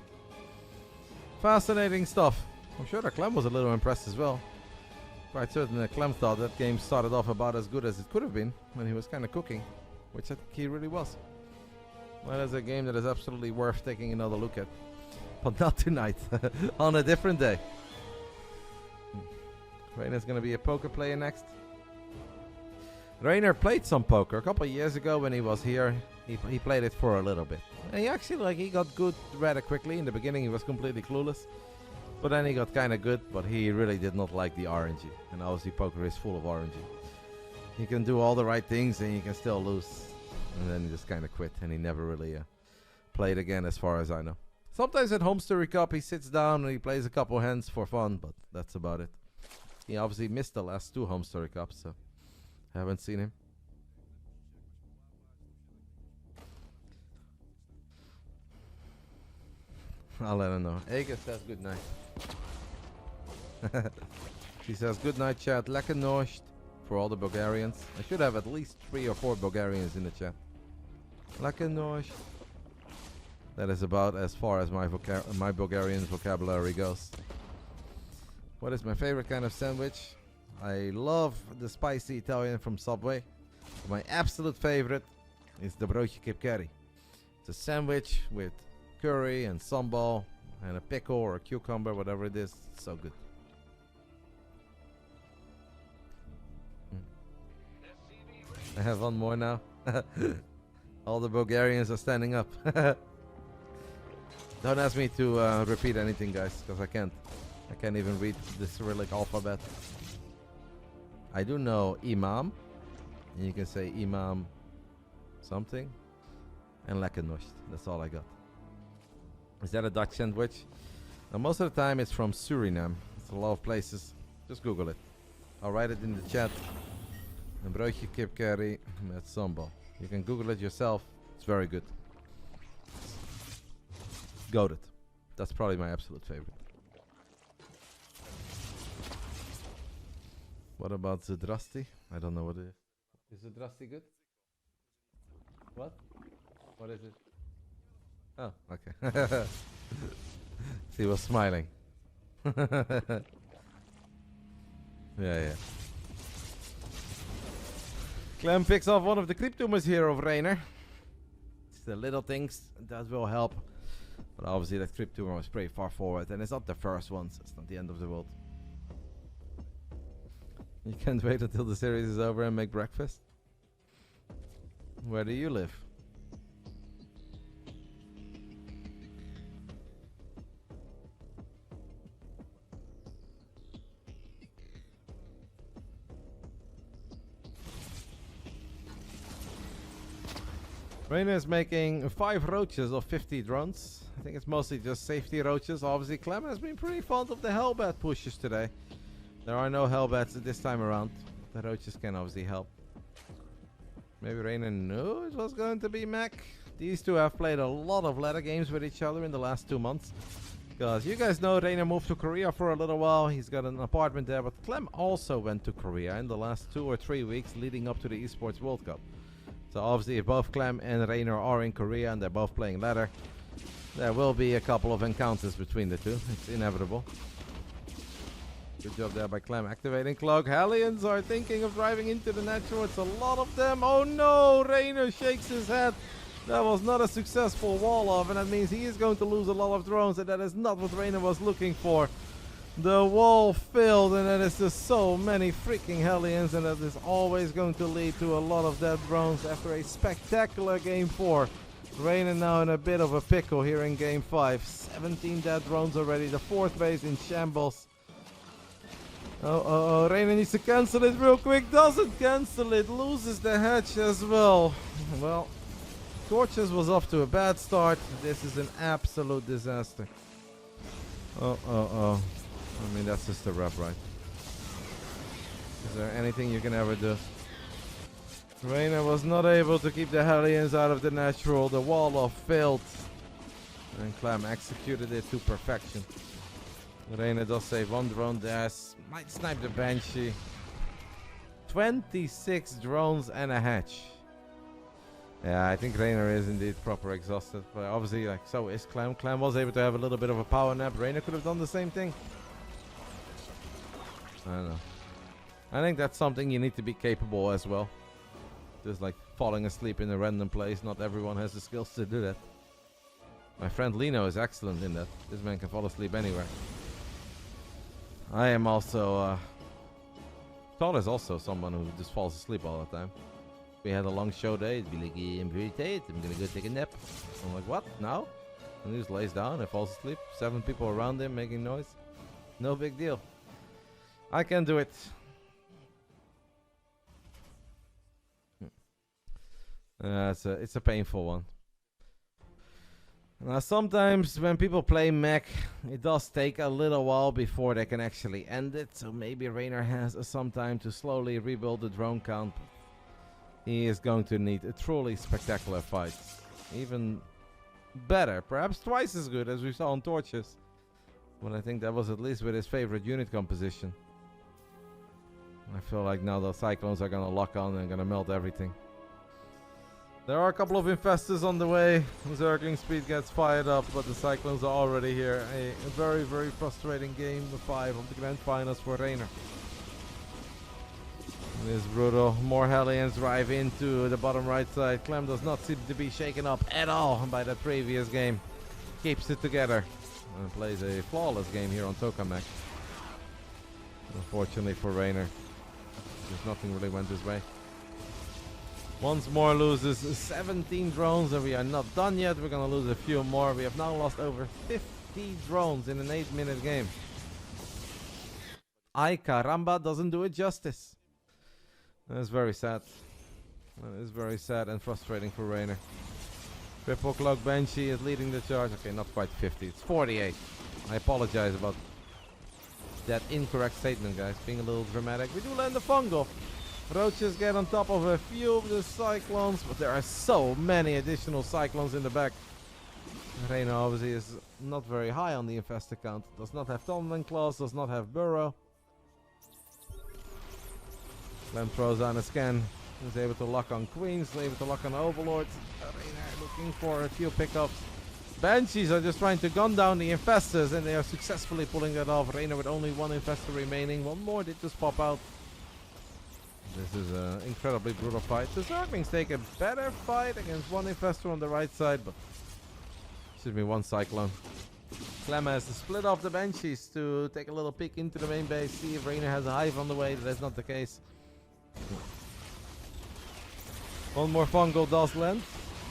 Fascinating stuff. I'm sure that Clem was a little impressed as well. Quite certain that Clem thought that game started off about as good as it could have been when he was kind of cooking, which I think he really was. Well, that's a game that is absolutely worth taking another look at. But not tonight. On a different day. Reynor's going to be a poker player next. Reynor played some poker a couple of years ago when he was here. He played it for a little bit. And he actually he got good rather quickly. In the beginning he was completely clueless. But then he got kind of good, but he really did not like the RNG. And obviously poker is full of RNG. You can do all the right things and you can still lose. And then he just kind of quit and he never really played again as far as I know. Sometimes at Home Story Cup he sits down and he plays a couple hands for fun, but that's about it. He obviously missed the last 2 Home Story Cups, so haven't seen him. I'll let him know. Ega says good night. She says good night chat. Lekker nocht for all the Bulgarians. I should have at least 3 or 4 Bulgarians in the chat. Lekker nocht. That is about as far as my Bulgarian vocabulary goes. What is my favorite kind of sandwich? I love the spicy Italian from Subway. My absolute favorite is the broodje kip curry. It's a sandwich with curry and sambal and a pickle or a cucumber, whatever it is. It's so good. I have one more now. All the Bulgarians are standing up. Don't ask me to repeat anything, guys, because I can't. I can't even read the Cyrillic alphabet. I do know imam, and you can say imam something, and lekker nocht. That's all I got. Is that a Dutch sandwich? Now, most of the time it's from Suriname. It's a lot of places. Just Google it. I'll write it in the chat. Een broodje kip curry met sambal. You can Google it yourself. It's very good. Goated. That's probably my absolute favorite. What about Zdrasti? I don't know what it is. Is Zdrasti good? What? What is it? Oh, okay. He was smiling. Yeah. Clem picks off one of the creep tumors here of Reynor. It's the little things that will help. But obviously that creep tumor was pretty far forward, and it's not the first one, so it's not the end of the world. You can't wait until the series is over and make breakfast? Where do you live? Reynor is making 5 roaches of 50 drones. I think it's mostly just safety roaches. Obviously, Clem has been pretty fond of the Hellbat pushes today. There are no Hellbats this time around. The roaches can obviously help. Maybe Reynor knew it was going to be Mac. These two have played a lot of ladder games with each other in the last 2 months. Because you guys know Reynor moved to Korea for a little while. He's got an apartment there. But Clem also went to Korea in the last 2 or 3 weeks leading up to the Esports World Cup. So obviously if both Clem and Reynor are in Korea and they're both playing ladder, there will be a couple of encounters between the two. It's inevitable. Good job there by Clem activating Cloak. Hellions are thinking of driving into the natural. It's a lot of them. Oh no! Reynor shakes his head. That was not a successful wall off, and that means he is going to lose a lot of drones, and that is not what Reynor was looking for. The wall filled, and that is just so many freaking Hellions, and that is always going to lead to a lot of dead drones after a spectacular game 4. Reynor now in a bit of a pickle here in game 5. 17 dead drones already, the 4th base in shambles. Oh, Reynor needs to cancel it real quick, doesn't cancel it, loses the hatch as well. Well, Torches was off to a bad start. This is an absolute disaster. Oh. I mean, that's just a wrap, right? Is there anything you can ever do? Reynor was not able to keep the Hellions out of the natural. The wall off failed. And Clem executed it to perfection. Reynor does save 1 drone there. Might snipe the Banshee. 26 drones and a hatch. Yeah, I think Reynor is indeed proper exhausted. But obviously, like, so is Clem. Clem was able to have a little bit of a power nap. Reynor could have done the same thing. I don't know. I think that's something you need to be capable as well. Just like falling asleep in a random place. Not everyone has the skills to do that. My friend Lino is excellent in that. This man can fall asleep anywhere. I am also... Todd is also someone who just falls asleep all the time. We had a long show day. It'd be like, I'm very tired. I'm gonna go take a nap. I'm like, what? Now? And he just lays down and falls asleep. 7 people around him making noise. No big deal. I can do it. It's a painful one. Now sometimes when people play mech, it does take a little while before they can actually end it. So maybe Reynor has some time to slowly rebuild the drone count. He is going to need a truly spectacular fight. Even better, perhaps twice as good as we saw on Torches. But I think that was at least with his favorite unit composition. I feel like now the Cyclones are going to lock on and going to melt everything. There are a couple of infestors on the way. Zergling speed gets fired up, but the Cyclones are already here. A very, very frustrating game 5 of the Grand Finals for Reynor. It is brutal. More Hellions drive into the bottom right side. Clem does not seem to be shaken up at all by the previous game. Keeps it together and plays a flawless game here on Tokamak. Unfortunately for Reynor, just nothing really went his way. Once more loses 17 drones, and we are not done yet. We're gonna lose a few more. We have now lost over 50 drones in an 8-minute game. Ay caramba doesn't do it justice. That is very sad. That is very sad and frustrating for Reynor. Triple Cloak Banshee is leading the charge. Okay, not quite 50. It's 48. I apologize about that incorrect statement, guys. Being a little dramatic. We do land the fungal. Roaches get on top of a few of the Cyclones, but there are so many additional Cyclones in the back. Reynor obviously is not very high on the infestor count. Does not have Tomlin Claws, does not have Burrow. Clem throws on a scan. Is able to lock on Queens, able to lock on Overlords. Reynor looking for a few pickups. Banshees are just trying to gun down the infestors, and they are successfully pulling that off. Reynor with only 1 infestor remaining. 1 more did just pop out. This is an incredibly brutal fight. The Zerglings take a better fight against one Infestor on the right side, but excuse me, one Cyclone. Clem has to split off the Banshees to take a little peek into the main base, see if Reynor has a hive on the way. That's not the case. One more fungal does land.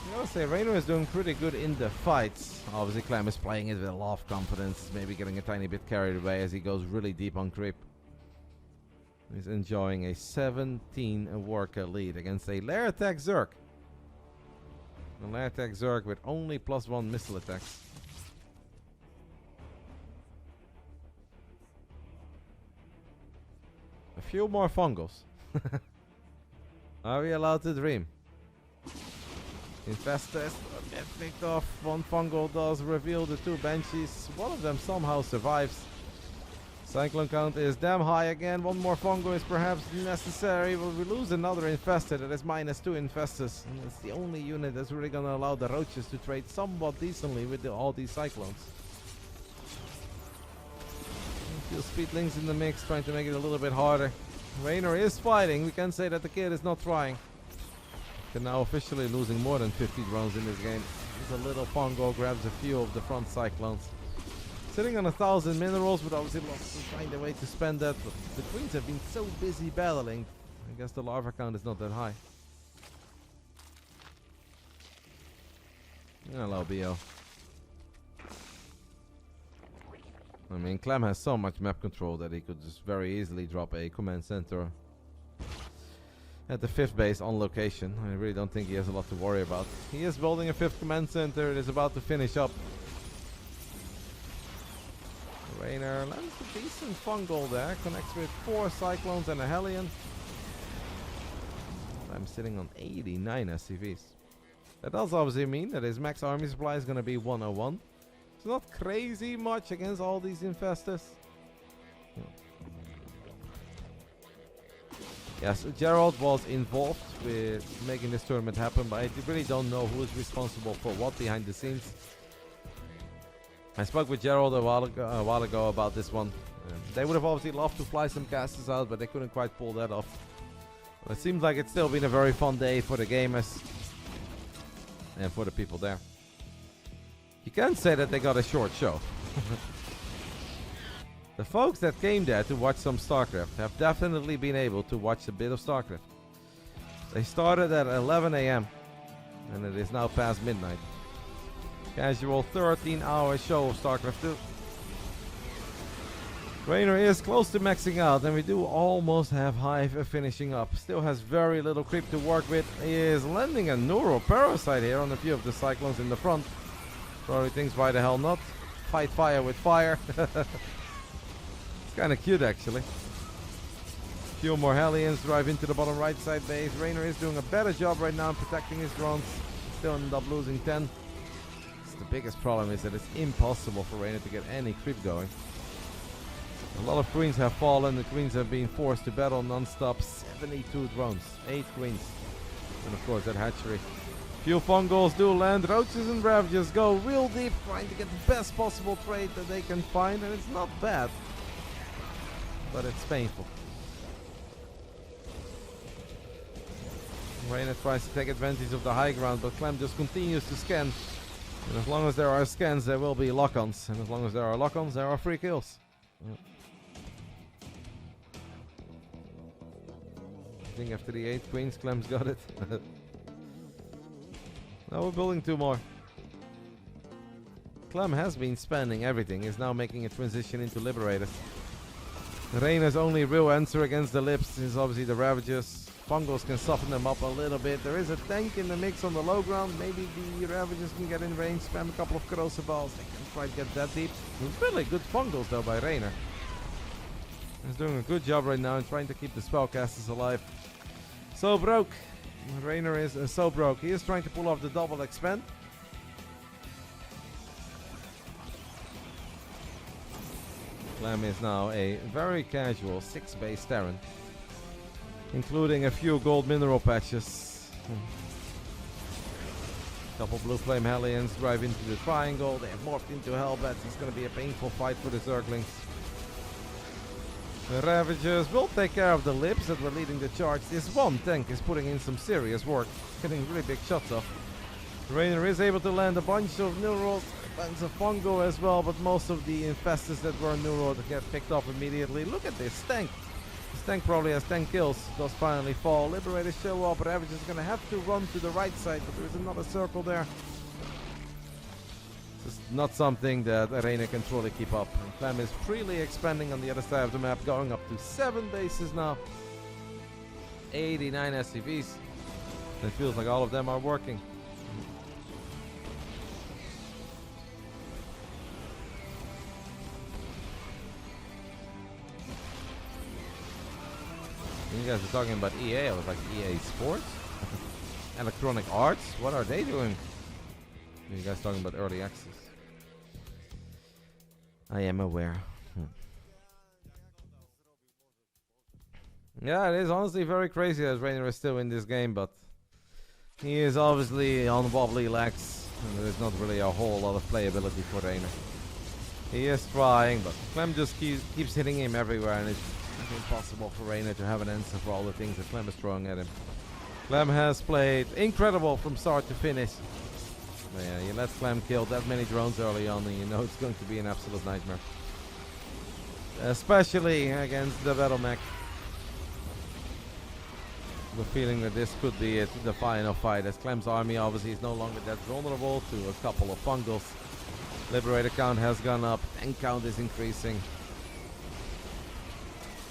I gotta say, Reynor is doing pretty good in the fights. Obviously, Clem is playing it with a lot of confidence, maybe getting a tiny bit carried away as he goes really deep on creep. He's enjoying a 17 worker lead against a lair attack Zerg. A lair attack Zerg with only +1 missile attacks. A few more fungals. Are we allowed to dream? Infestors get picked off. One fungal does reveal the two Banshees. One of them somehow survives. Cyclone count is damn high again. One more fungal is perhaps necessary. But we lose another Infestor. That is -2 Infestors. And it's the only unit that's really going to allow the Roaches to trade somewhat decently with all these Cyclones. A few Speedlings in the mix, trying to make it a little bit harder. Reynor is fighting. We can say that the kid is not trying. They're now officially losing more than 50 drones in this game. There's a little fungal, grabs a few of the front Cyclones. Sitting on 1,000 minerals, but obviously lost to find a way to spend that. But the Queens have been so busy battling. I guess the larva count is not that high. Hello, BO. I mean, Clem has so much map control that he could just very easily drop a command center at the 5th base on location. I really don't think he has a lot to worry about. He is building a 5th command center. It is about to finish up. Reynor lands a decent fungal there. Connects with 4 Cyclones and a Hellion. I'm sitting on 89 SCVs. That does obviously mean that his max army supply is going to be 101. It's not crazy much against all these Infestors. Yes, Gerald was involved with making this tournament happen, but I really don't know who is responsible for what behind the scenes. I spoke with Gerald a while ago about this one. They would have obviously loved to fly some casters out, but they couldn't quite pull that off. But it seems like it's still been a very fun day for the gamers and for the people there. You can say that they got a short show. The folks that came there to watch some Starcraft have definitely been able to watch a bit of Starcraft. They started at 11 AM and it is now past midnight. Casual 13-hour show of Starcraft 2. Reynor is close to maxing out and we do almost have Hive finishing up. Still has very little creep to work with. He is landing a Neuro Parasite here on a few of the Cyclones in the front. Probably thinks, why the hell not? Fight fire with fire. It's kind of cute actually. Few more Hellions drive into the bottom right side base. Reynor is doing a better job right now in protecting his drones. Still end up losing 10. The biggest problem is that it's impossible for Reynor to get any creep going. A lot of Queens have fallen. The Queens have been forced to battle non-stop. 72 drones, 8 Queens. And of course that hatchery. Few fungals do land. Roaches and Ravages go real deep, trying to get the best possible trade that they can find. And it's not bad, but it's painful. Reynor tries to take advantage of the high ground, but Clem just continues to scan. And as long as there are scans, there will be lock-ons. And as long as there are lock-ons, there are free kills. I think after the 8 Queens, Clem's got it. Now we're building 2 more. Clem has been spending everything. Is now making a transition into Liberators. Reynor's only real answer against the Lips is obviously the Ravagers. Fungals can soften them up a little bit. There is a tank in the mix on the low ground. Maybe the Ravagers can get in range, spam a couple of corrosive balls. They can try to get that deep. Really good fungals though by Reynor. He's doing a good job right now in trying to keep the spellcasters alive. So broke. Reynor is so broke. He is trying to pull off the double expand. Clem is now a very casual 6 base Terran, including a few gold mineral patches. Couple blue flame Hellions drive into the triangle. They have morphed into Hellbats. It's going to be a painful fight for the Zerglings. The Ravagers will take care of the lips that were leading the charge. This one tank is putting in some serious work, getting really big shots off. Reynor is able to land a bunch of Neurals, a bunch of Fungo as well, but most of the infestors that were Neurals get picked off immediately. Look at this tank. This tank probably has 10 kills. Does finally fall. Liberators show up, but Ravagers are going to have to run to the right side, but there's another circle there. This is not something that Reynor can truly keep up. And Clem is freely expanding on the other side of the map, going up to 7 bases now. 89 SCVs. It feels like all of them are working. You guys are talking about EA. I was like, EA Sports? Electronic Arts? What are they doing? You guys talking about early access? I am aware. Yeah, it is honestly very crazy that Reynor is still in this game, but he is obviously on wobbly legs, and there's not really a whole lot of playability for Reynor. He is trying, but Clem just keeps hitting him everywhere, and it's impossible for Reynor to have an answer for all the things that Clem is throwing at him. Clem has played incredible from start to finish. But yeah, you let Clem kill that many drones early on and you know it's going to be an absolute nightmare. Especially against the battle mech. The feeling that this could be it, the final fight, as Clem's army obviously is no longer that vulnerable to a couple of fungals. Liberator count has gone up, tank count is increasing.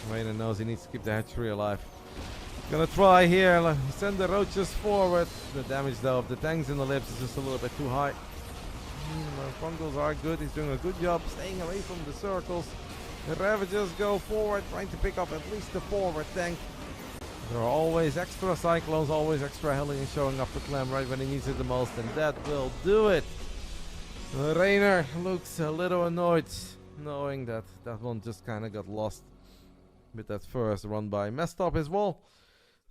Reynor knows he needs to keep the hatchery alive. Gonna try here, send the roaches forward. The damage though of the tanks in the lips is just a little bit too high. The fungals are good, he's doing a good job staying away from the circles. The Ravagers go forward, trying to pick up at least the forward tank. There are always extra Cyclones, always extra Hellions showing up for Clem right when he needs it the most, and that will do it. Reynor looks a little annoyed, knowing that that one just kind of got lost with that first run by. Messed up his wall.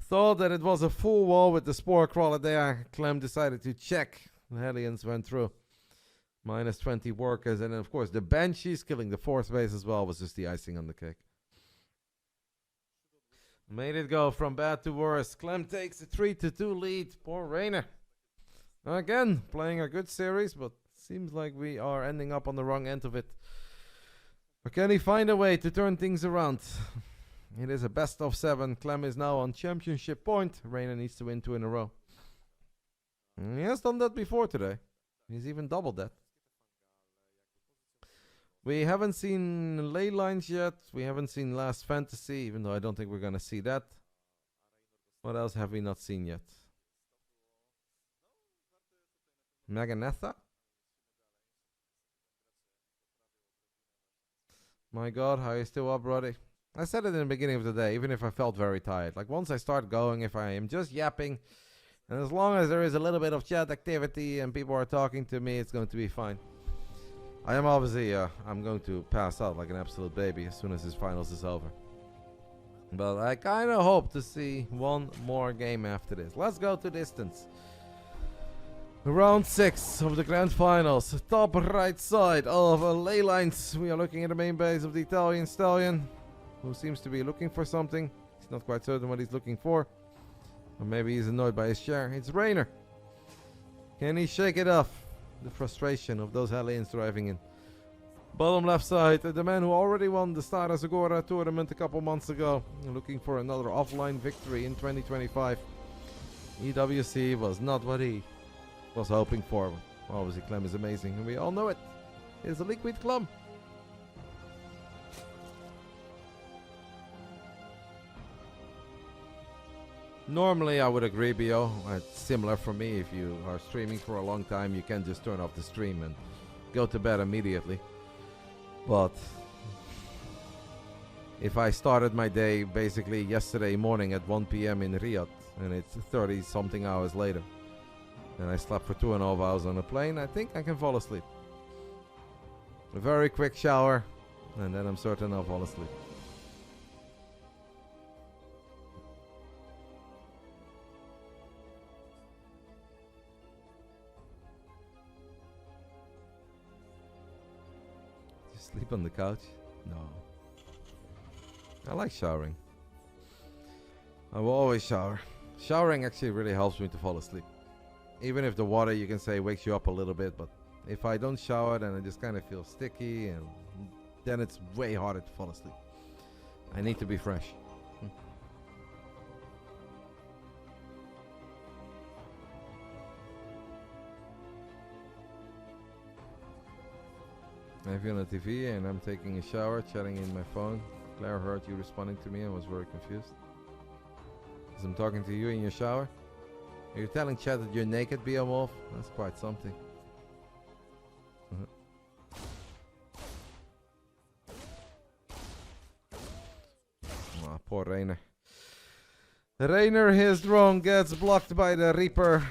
Thought that it was a full wall with the Spore Crawler there. Clem decided to check. The Hellions went through. Minus 20 workers, and then of course the Banshees killing the fourth base as well was just the icing on the cake. Made it go from bad to worse. Clem takes a 3-2 lead. Poor Reynor. Again, playing a good series, but seems like we are ending up on the wrong end of it. But can he find a way to turn things around? It is a best of 7. Clem is now on championship point. Reynor needs to win 2 in a row. And he has done that before today. He's even doubled that. We haven't seen Ley Lines yet. We haven't seen Last Fantasy, even though I don't think we're going to see that. What else have we not seen yet? Maganetha? My god, how are you still up, Roddy? I said it in the beginning of the day, even if I felt very tired. Like, once I start going, if I am just yapping, and as long as there is a little bit of chat activity and people are talking to me, it's going to be fine. I am obviously, I'm going to pass out like an absolute baby as soon as this finals is over. But I kind of hope to see one more game after this. Let's go to distance. Round 6 of the grand finals. Top right side of Ley Lines. We are looking at the main base of the Italian Stallion, who seems to be looking for something. He's not quite certain what he's looking for. Or maybe he's annoyed by his share. It's Reynor. Can he shake it off? The frustration of those Hellions driving in. Bottom left side, the man who already won the Stars Agora tournament a couple months ago, looking for another offline victory in 2025. EWC was not what he was hoping for. Obviously Clem is amazing and we all know it. It's a liquid Clem. Normally I would agree, Bio. It's similar for me. If you are streaming for a long time, you can just turn off the stream and go to bed immediately. But if I started my day basically yesterday morning at 1 p.m. in Riyadh and it's 30 something hours later and I slept for 2.5 hours on a plane, I think I can fall asleep. A very quick shower and then I'm certain I'll fall asleep. Sleep on the couch? No. I like showering. I will always shower. Showering actually really helps me to fall asleep. Even if the water, you can say, wakes you up a little bit, but if I don't shower, then I just kind of feel sticky, and then it's way harder to fall asleep. I need to be fresh. I have you on the TV and I'm taking a shower, chatting in my phone. Claire heard you responding to me and was very confused. As I'm talking to you in your shower? Are you telling chat that you're naked, Beowulf? That's quite something. Oh, poor Reynor. Reynor, his drone gets blocked by the Reaper.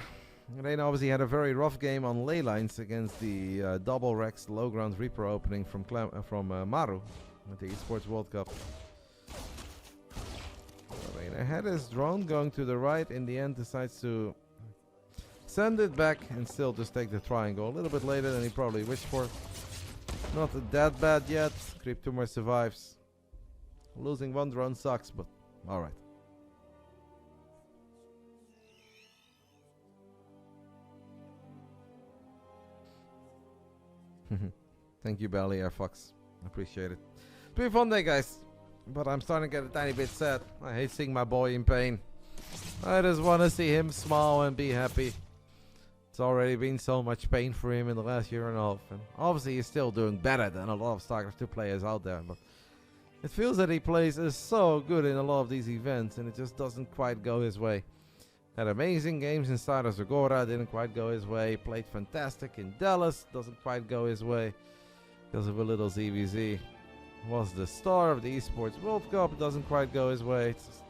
Reynor obviously had a very rough game on ley lines against the double Rex low ground Reaper opening from Maru at the Esports World Cup. Reynor had his drone going to the right. In the end, decides to send it back and still just take the triangle a little bit later than he probably wished for. Not that bad yet. Creep Tumor survives. Losing one drone sucks, but alright. Thank you, Belly Air Fox. Appreciate it. It's been a fun day, guys. But I'm starting to get a tiny bit sad. I hate seeing my boy in pain. I just want to see him smile and be happy. It's already been so much pain for him in the last year and a half. And obviously he's still doing better than a lot of Starcraft 2 players out there. But it feels that he plays is so good in a lot of these events. And it just doesn't quite go his way. Had amazing games inside of Zagora, didn't quite go his way. Played fantastic in Dallas, doesn't quite go his way because of a little ZVZ. Was the star of the Esports World Cup, doesn't quite go his way. It just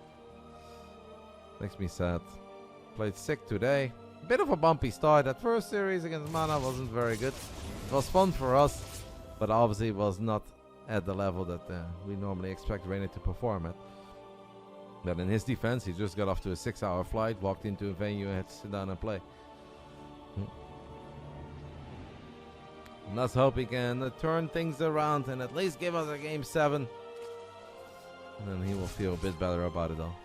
makes me sad. Played sick today. Bit of a bumpy start. That first series against Mana wasn't very good. It was fun for us, but obviously was not at the level that we normally expect Reynor to perform at. But in his defense, he just got off to a 6-hour flight, walked into a venue and had to sit down and play. And let's hope he can turn things around and at least give us a game 7. And then he will feel a bit better about it all.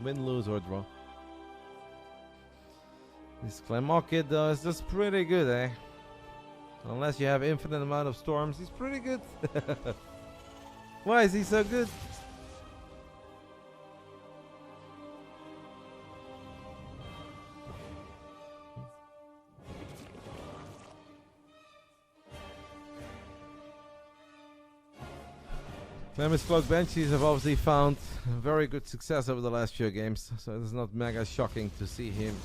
Win, lose, or draw. This Clem kid though is just pretty good, eh? Unless you have infinite amount of storms, he's pretty good. Why is he so good? Clem's Cloak Banshees have obviously found very good success over the last few games, so it's not mega shocking to see him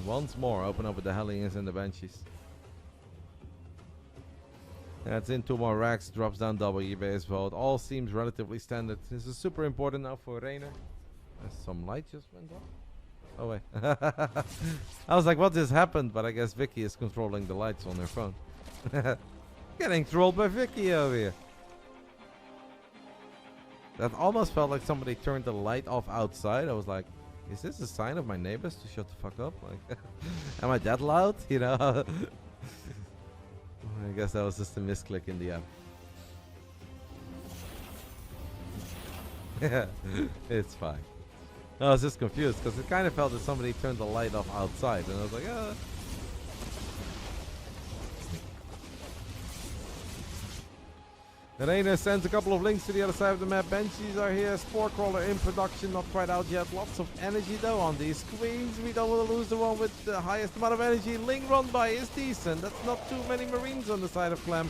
once more open up with the Hellions and the Banshees. That's in 2 more racks, drops down double eBay's vote. All seems relatively standard. This is super important now for Reynor. Some light just went off. Oh wait. I was like, what just happened? But I guess Vicky is controlling the lights on her phone. Getting trolled by Vicky over here. That almost felt like somebody turned the light off outside. I was like, is this a sign of my neighbors to shut the fuck up? Like, am I that loud? You know? I guess that was just a misclick in the app. Yeah, it's fine. I was just confused because it kind of felt that somebody turned the light off outside. And I was like, ah. Reynor sends a couple of links to the other side of the map. Banshees are here. Spore Crawler in production, not quite out yet. Lots of energy though on these queens. We don't want to lose the one with the highest amount of energy. Ling run by is decent. That's not too many Marines on the side of Clem.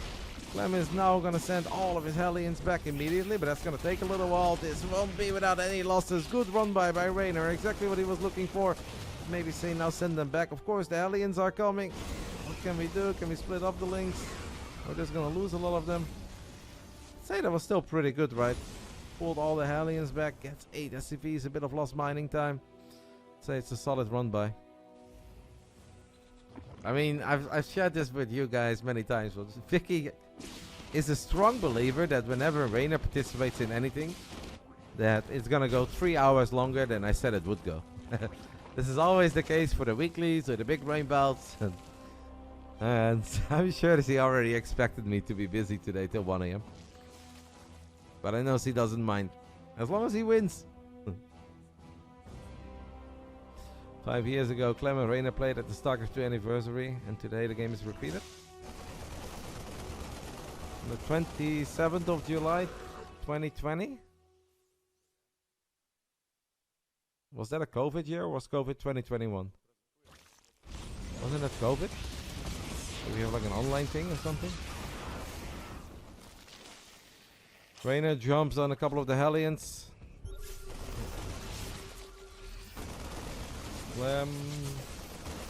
Clem is now going to send all of his Hellions back immediately, but that's going to take a little while. This won't be without any losses. Good run by Reynor. Exactly what he was looking for. Maybe say now send them back. Of course, the Hellions are coming. What can we do? Can we split up the links? We're just going to lose a lot of them. Say that was still pretty good, right? Pulled all the Hellions back, gets 8 SCVs, a bit of lost mining time. Say it's a solid run by. I mean, I've shared this with you guys many times, but Vicky is a strong believer that whenever Reynor participates in anything, that it's gonna go 3 hours longer than I said it would go. This is always the case for the weeklies or the big rain bouts. And I'm sure that he already expected me to be busy today till 1 AM. But I know she doesn't mind. As long as he wins. 5 years ago, Clem and Reynor played at the Starcraft 2 anniversary, and today the game is repeated. On the 27th of July, 2020. Was that a COVID year or was COVID 2021? Wasn't that COVID? Do we have like an online thing or something? Reynor jumps on a couple of the Hellions. Clem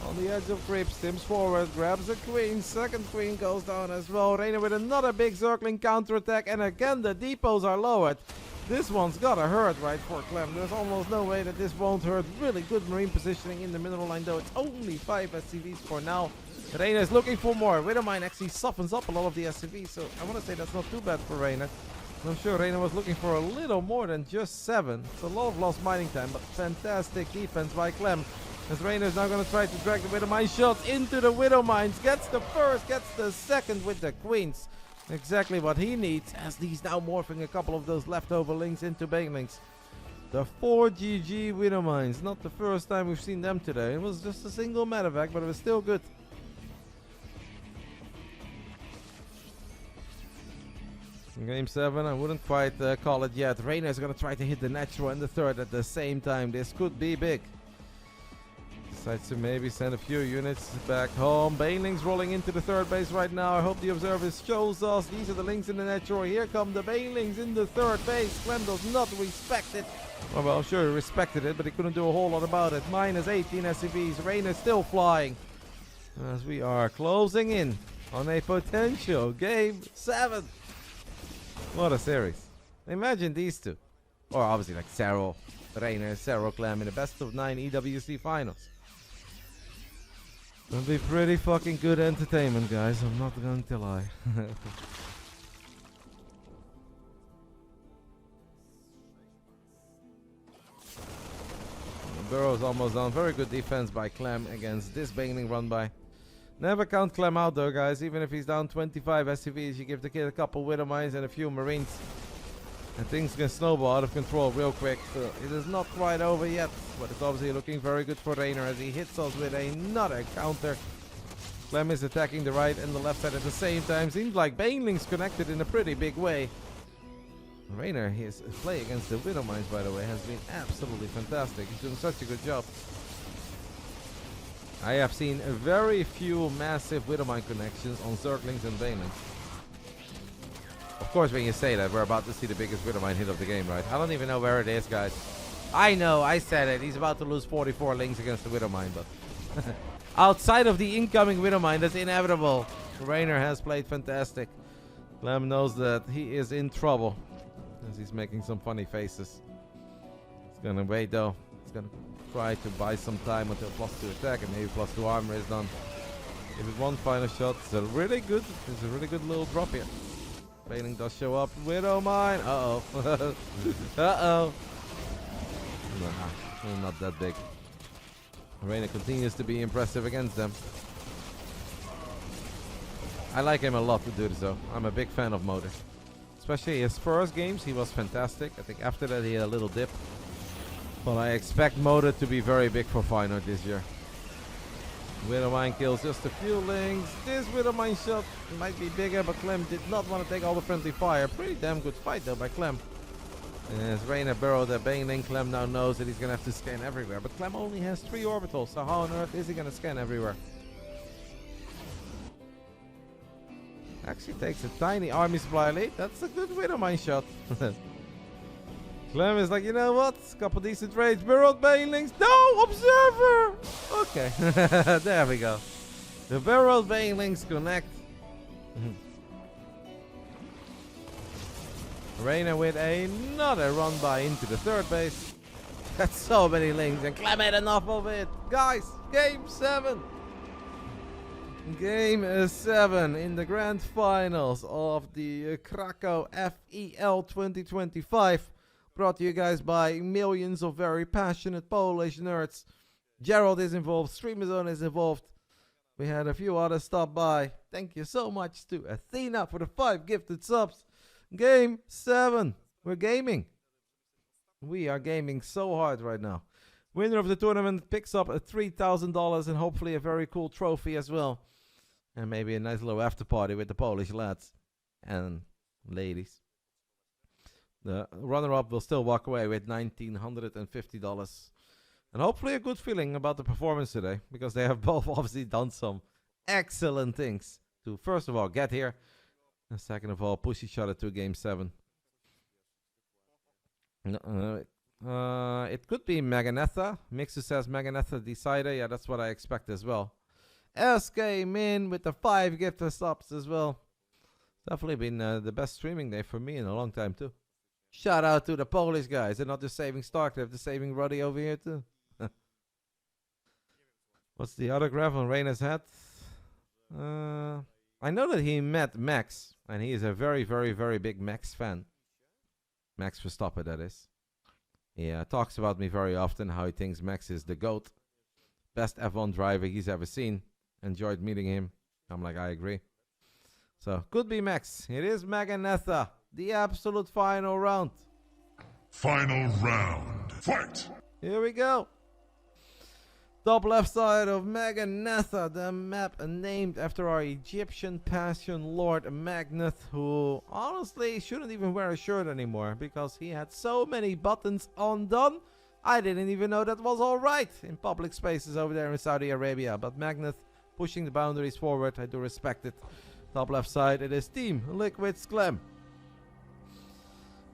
on the edge of creep, stims forward, grabs a queen, second queen goes down as well. Reynor with another big circling counterattack, and again the depots are lowered. This one's gotta hurt, right, for Clem. There's almost no way that this won't hurt. Really good marine positioning in the middle line, though. It's only 5 SCVs for now. Reynor is looking for more. Widowmine actually softens up a lot of the SCVs, so I want to say that's not too bad for Reynor. I'm sure Reynor was looking for a little more than just 7. It's a lot of lost mining time, but fantastic defense by Clem. As Reynor is now going to try to drag the Widowmine shots into the Widowmines. Gets the first, gets the second with the queens. Exactly what he needs, as he's now morphing a couple of those leftover links into banelings. The 4GG Widowmines, not the first time we've seen them today. It was just a single medevac, but it was still good. In game 7, I wouldn't quite call it yet. Reynor is going to try to hit the natural and the third at the same time. This could be big. Decides to maybe send a few units back home. Banelings rolling into the third base right now. I hope the observers shows us. These are the links in the natural. Here come the Banelings in the third base. Clem does not respect it. Oh, well, sure, he respected it, but he couldn't do a whole lot about it. Minus 18 SCVs. Reynor still flying. As we are closing in on a potential game 7. What a series. Imagine these two. Or obviously like Serral, Reynor, Serral, Clem in the best of 9 EWC finals. It'll be pretty fucking good entertainment, guys. I'm not going to lie. Burrow's almost done. Very good defense by Clem against this Baneling run by. Never count Clem out though, guys. Even if he's down 25 SCVs, you give the kid a couple Widowmines and a few Marines, and things can snowball out of control real quick. So it is not quite over yet, but it's obviously looking very good for Reynor as he hits us with another counter. Clem is attacking the right and the left side at the same time. Seems like Baneling's connected in a pretty big way. Reynor, his play against the Widowmines, by the way, has been absolutely fantastic. He's doing such a good job. I have seen very few massive Widowmine connections on Zerglings and Banelings. Of course, when you say that, we're about to see the biggest Widowmine hit of the game, right? I don't even know where it is, guys. I know, I said it. He's about to lose 44 links against the Widowmine, but outside of the incoming Widowmine, that's inevitable. Reynor has played fantastic. Clem knows that he is in trouble as he's making some funny faces. He's gonna wait though. He's gonna try to buy some time until +2 attack and maybe +2 armor is done. Give it one final shot. It's a really good little drop here. Baneling does show up. Widowmine. Uh-oh. Uh-oh. Nah, not that big. Reynor continues to be impressive against them. I like him a lot to do this though. I'm a big fan of Motor. Especially his first games, he was fantastic. I think after that he had a little dip. But I expect Motor to be very big for Feyenoord this year. Widowmine kills just a few links. This Widowmine shot might be bigger, but Clem did not want to take all the friendly fire. Pretty damn good fight though by Clem. As Reynor burrowed the Baneling, Clem now knows that he's going to have to scan everywhere. But Clem only has 3 orbitals, so how on earth is he going to scan everywhere? Actually takes a tiny army supply lead. That's a good Widowmine shot. Clem is like, you know what? Couple decent raids. Burrowed Banelings. No! Observer! Okay. There we go. The burrowed Banelings connect. Reynor with another run by into the third base. That's so many links, and Clem had enough of it. Guys, game 7. Game 7 in the grand finals of the Cracow FEL 2025. Brought to you guys by millions of very passionate Polish nerds. Gerald is involved, Streamzone is involved. We had a few others stop by. Thank you so much to Athena for the 5 gifted subs. Game 7. We're gaming. We are gaming so hard right now. Winner of the tournament picks up a $3,000 and hopefully a very cool trophy as well. And maybe a nice little after party with the Polish lads and ladies. The runner-up will still walk away with $1,950. And hopefully a good feeling about the performance today, because they have both obviously done some excellent things to, first of all, get here, and second of all, push each other to Game 7. It could be Meganetha. Mixu says Meganetha decider. Yeah, that's what I expect as well. SK Min with the 5 gifted subs as well. Definitely been the best streaming day for me in a long time too. Shout out to the Polish guys. They're not just saving Starcraft, they're saving Roddy over here too. What's the autograph on Reynor's hat? I know that he met Max, and he is a very, very, very big Max fan. Max Verstappen, that is. He talks about me very often, how he thinks Max is the GOAT. Best F1 driver he's ever seen. Enjoyed meeting him. I'm like, I agree. So, could be Max. It is Meganetha. The absolute final round. Final round. Fight! Here we go. Top left side of Meganetha, the map named after our Egyptian passion lord Magnath, who honestly shouldn't even wear a shirt anymore because he had so many buttons undone. I didn't even know that was alright in public spaces over there in Saudi Arabia. But Magnath pushing the boundaries forward, I do respect it. Top left side, it is Team Liquid's Clem.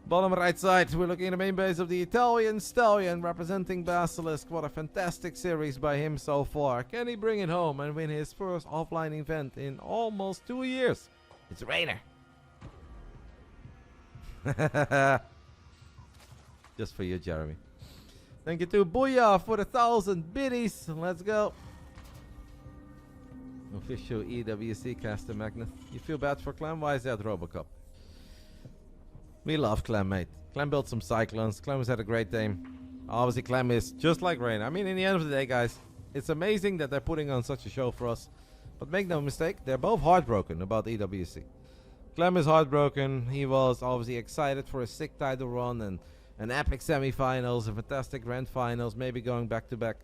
Bottom right side, we're looking at the main base of the Italian Stallion representing Basilisk. What a fantastic series by him so far. Can he bring it home and win his first offline event in almost 2 years? It's Reynor. Just for you, Jeremy. Thank you to Booyah for the 1,000 biddies. Let's go. Official EWC caster Magnath. You feel bad for Clem? Why is that Robocop? We love Clem, mate. Clem built some Cyclones. Clem has had a great game. Obviously, Clem is just like Reynor. I mean, in the end of the day, guys, it's amazing that they're putting on such a show for us. But make no mistake, they're both heartbroken about EWC. Clem is heartbroken. He was obviously excited for a sick title run and an epic semi-finals, a fantastic grand finals, maybe going back-to-back.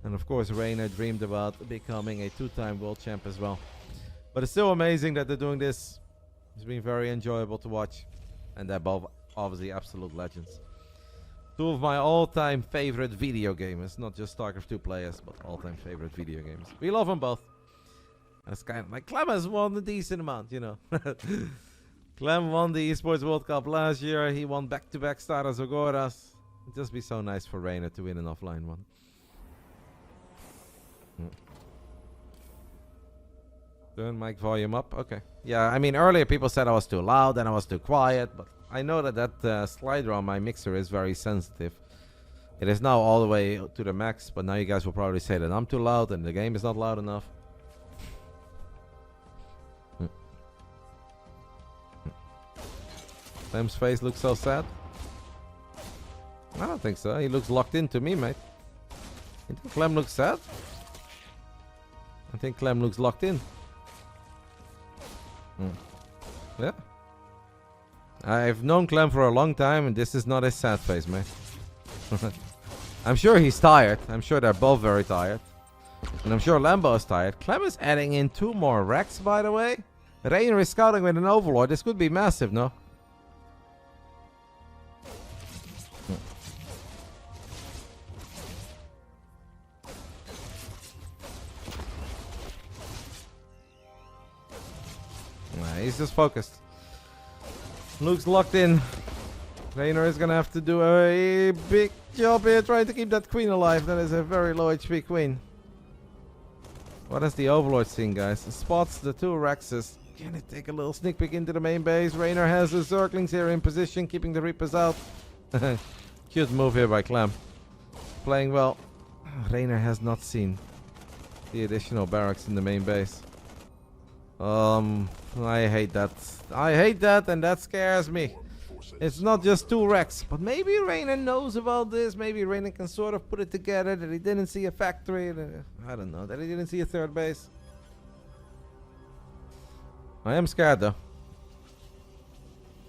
And of course, Reynor dreamed about becoming a 2-time world champ as well. But it's still amazing that they're doing this. It's been very enjoyable to watch. And they're both obviously absolute legends. Two of my all-time favorite video gamers. Not just StarCraft 2 players, but all-time favorite video gamers. We love them both. That's kind of like Clem has won a decent amount, you know. Clem won the Esports World Cup last year. He won back-to-back Stars Agoras. It'd just be so nice for Reynor to win an offline one. Turn mic volume up. Okay. Yeah, I mean, earlier people said I was too loud and I was too quiet, but I know that slider on my mixer is very sensitive. It is now all the way to the max, but now you guys will probably say that I'm too loud and the game is not loud enough. Clem's face looks so sad. I don't think so. He looks locked in to me, mate. You think Clem looks sad? I think Clem looks locked in. Yeah. I've known Clem for a long time and this is not his sad face, mate. I'm sure he's tired. I'm sure they're both very tired. And I'm sure Lambo is tired. Clem is adding in 2 more Rex, by the way. Reynor is scouting with an Overlord. This could be massive, no? He's just focused. Luke's locked in. Reynor is gonna have to do a big job here trying to keep that queen alive. That is a very low HP queen. What has the Overlord seen, guys? Spots the 2 Rexes. Can it take a little sneak peek into the main base? Reynor has the Zerglings here in position, keeping the Reapers out. Cute move here by Clem. Playing well. Reynor has not seen the additional barracks in the main base. I hate that. I hate that, and that scares me. It's not just 2 Rex, but maybe Reynor knows about this. Maybe Reynor can sort of put it together that he didn't see a factory. I don't know, that he didn't see a 3rd base. I am scared though.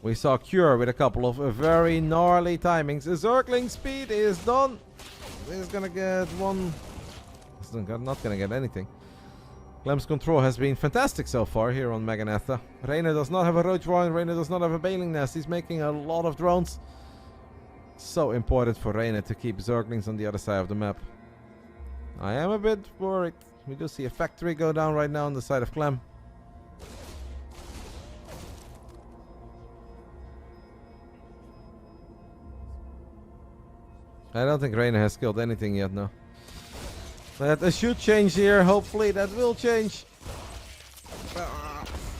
We saw Cure with a couple of very gnarly timings. The Zergling speed is done. He's gonna get one. He's not gonna get anything. Clem's control has been fantastic so far here on Meganetha. Reynor does not have a Roach Warren. Reynor does not have a Bailing Nest. He's making a lot of drones. So important for Reynor to keep Zerglings on the other side of the map. I am a bit worried. We do see a factory go down right now on the side of Clem. I don't think Reynor has killed anything yet, no. That should change here. Hopefully that will change.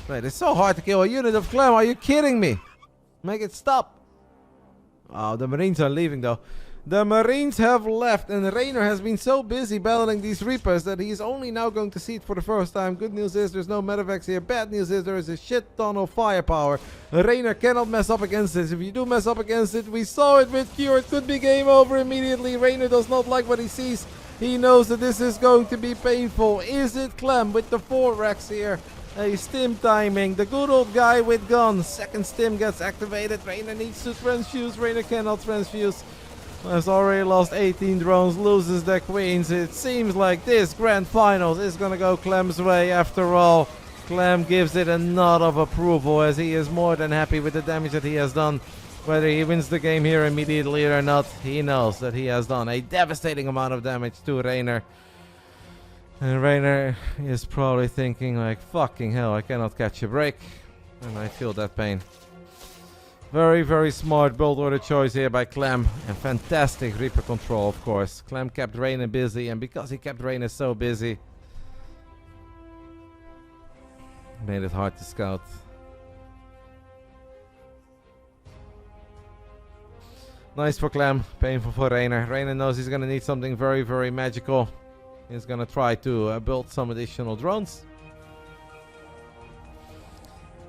Wait, it's so hard to kill a unit of Clem. Are you kidding me? Make it stop. Oh, the Marines are leaving though. The Marines have left and Reynor has been so busy battling these Reapers that he's only now going to see it for the first time. Good news is there's no Medivacs here. Bad news is there is a shit ton of firepower. Reynor cannot mess up against this. If you do mess up against it, we saw it with Cure. It could be game over immediately. Reynor does not like what he sees. He knows that this is going to be painful. Is it Clem with the 4 racks here? A stim timing. The good old guy with guns. Second stim gets activated. Reynor needs to transfuse. Reynor cannot transfuse. Has already lost 18 drones, loses their queens. It seems like this grand finals is gonna go Clem's way after all. Clem gives it a nod of approval as he is more than happy with the damage that he has done. Whether he wins the game here immediately or not, he knows that he has done a devastating amount of damage to Reynor. And Reynor is probably thinking like, fucking hell, I cannot catch a break. And I feel that pain. Very, very smart build order choice here by Clem. And fantastic Reaper control, of course. Clem kept Reynor busy, and because he kept Reynor so busy, made it hard to scout. Nice for Clem, painful for Reynor. Reynor knows he's gonna need something very, very magical. He's gonna try to build some additional drones.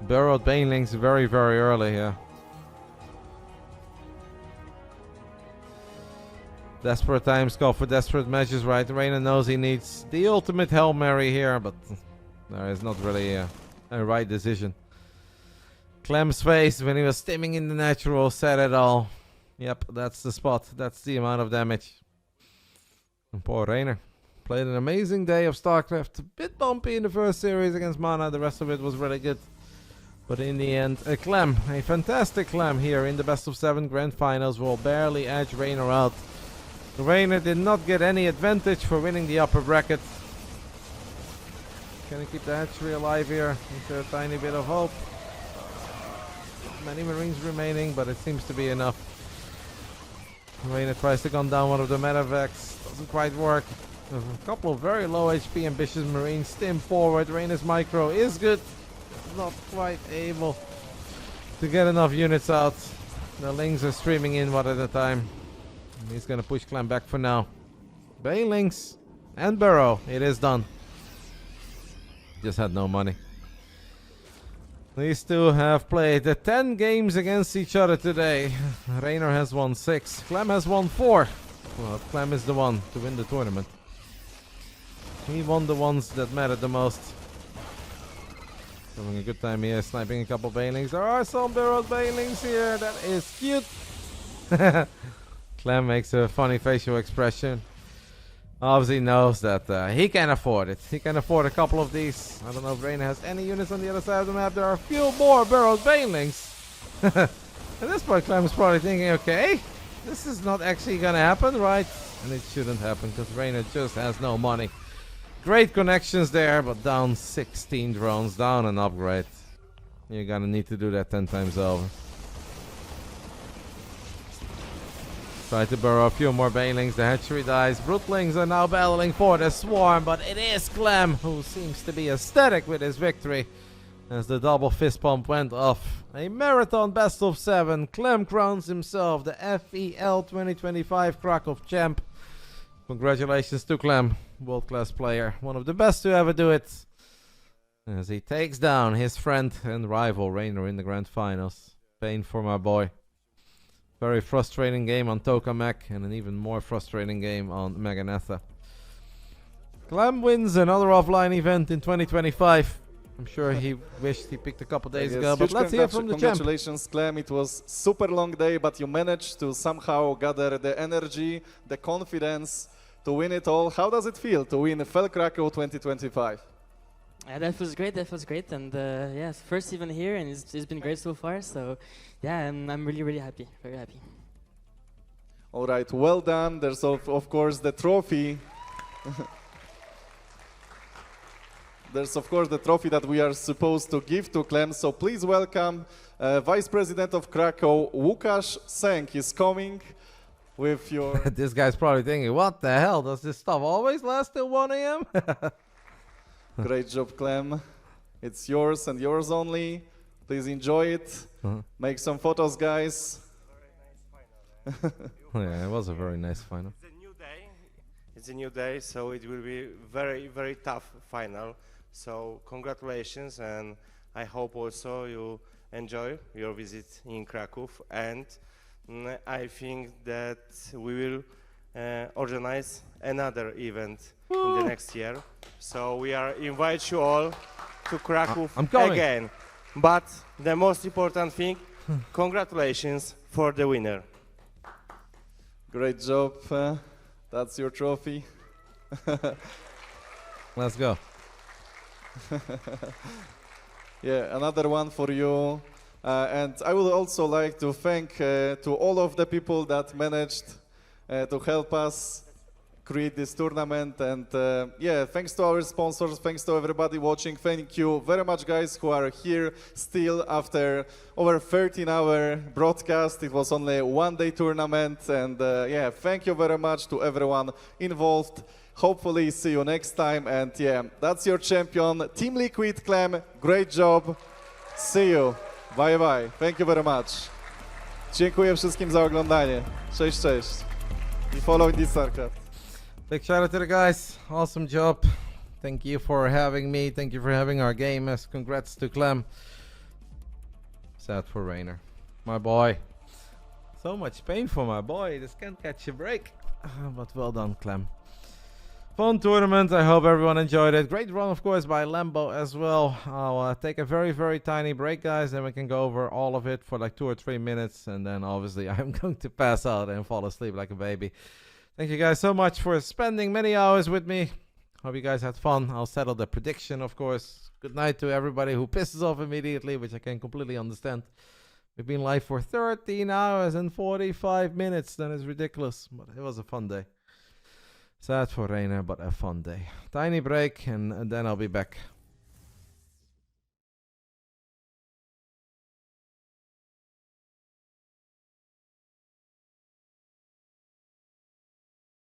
Burrowed Banelings very, very early here. Desperate times call for desperate measures, right? Reynor knows he needs the ultimate Hail Mary here, but there is not really a right decision. Clem's face when he was stimming in the natural said it all. Yep, that's the spot. That's the amount of damage. And poor Reynor. Played an amazing day of Starcraft. A bit bumpy in the first series against Mana. The rest of it was really good. But in the end, Clem, a fantastic Clem here in the best of 7 grand finals, will barely edge Reynor out. Reynor did not get any advantage for winning the upper bracket. Can he keep the hatchery alive here? Is there a tiny bit of hope? Many Marines remaining, but it seems to be enough. Reynor tries to gun down one of the Medivacs. Doesn't quite work. There's a couple of very low HP ambitious Marines. Stim forward. Reynor's micro is good. Not quite able to get enough units out. The Lings are streaming in one at a time. And he's gonna push Clem back for now. Banelings and Burrow. It is done. Just had no money. These two have played 10 games against each other today. Reynor has won 6. Clem has won 4. Well, Clem is the one to win the tournament. He won the ones that mattered the most. Having a good time here, sniping a couple Banelings. There are some Burrowed Banelings here. That is cute. Clem makes a funny facial expression. Obviously knows that he can afford it. He can afford a couple of these. I don't know if Reynor has any units on the other side of the map. There are a few more Burrowed Banelings. At this point, Clem is probably thinking, okay, this is not actually gonna happen, right? And it shouldn't happen because Reynor just has no money. Great connections there, but down 16 drones, down an upgrade. You're gonna need to do that 10 times over. Try to burrow a few more Banelings. The hatchery dies. Brooklings are now battling for the swarm, but it is Clem who seems to be ecstatic with his victory as the double fist pump went off. A marathon best of 7. Clem crowns himself the FEL 2025 Cracow champ. Congratulations to Clem, world-class player, one of the best to ever do it, as he takes down his friend and rival Reynor in the grand finals. Pain for my boy. Very frustrating game on Tokamak and an even more frustrating game on Meganetha. Clem wins another offline event in 2025. I'm sure he wished he picked a couple days Yes, ago, but huge let's hear from the champ. Congratulations, Clem. It was super long day, but you managed to somehow gather the energy, the confidence to win it all. How does it feel to win FEL Cracow 2025? Yeah, that feels great. That feels great. And yeah, first even here, and it's been great so far. So yeah, I'm really, really happy. Very happy. All right, well done. There's of course the trophy. There's of course the trophy that we are supposed to give to Clem. So please welcome Vice President of Krakow, Łukasz Sęk. He's coming with your... This guy's probably thinking, what the hell? Does this stuff always last till 1 a.m.? Great job, Clem. It's yours and yours only. Please enjoy it. Make some photos, guys. Yeah, it was a very nice final. It's a new day. It's a new day, so it will be very, very tough final. So congratulations, and I hope also you enjoy your visit in Krakow. And I think that we will organize another event in the next year. So we are invite you all to Krakow again. But the most important thing, congratulations for the winner. Great job. That's your trophy. Let's go. Yeah, another one for you. And I would also like to thank to all of the people that managed to help us create this tournament. And yeah, thanks to our sponsors, thanks to everybody watching. Thank you very much, guys, who are here still after over 13-hour broadcast. It was only a one-day tournament. And yeah, thank you very much to everyone involved. Hopefully see you next time. And yeah, that's your champion, Team Liquid, Clem. Great job. See you. Bye bye. Thank you very much. Dziękuję wszystkim za oglądanie. Cześć, cześć. I follow the Starcraft. Big shout out to the guys. Awesome job. Thank you for having me. Thank you for having our game. Congrats to Clem. Sad for Reynor. My boy. So much pain for my boy. This can't catch a break. But well done, Clem. Fun tournament. I hope everyone enjoyed it. Great run, of course, by Lambo as well. I'll take a very, very tiny break, guys. Then we can go over all of it for like 2 or 3 minutes. And then obviously I'm going to pass out and fall asleep like a baby. Thank you guys so much for spending many hours with me. Hope you guys had fun. I'll settle the prediction, of course. Good night to everybody who pisses off immediately, which I can completely understand. We've been live for 13 hours and 45 minutes. That is ridiculous. But it was a fun day. Sad for Reynor, but a fun day. Tiny break, and then I'll be back.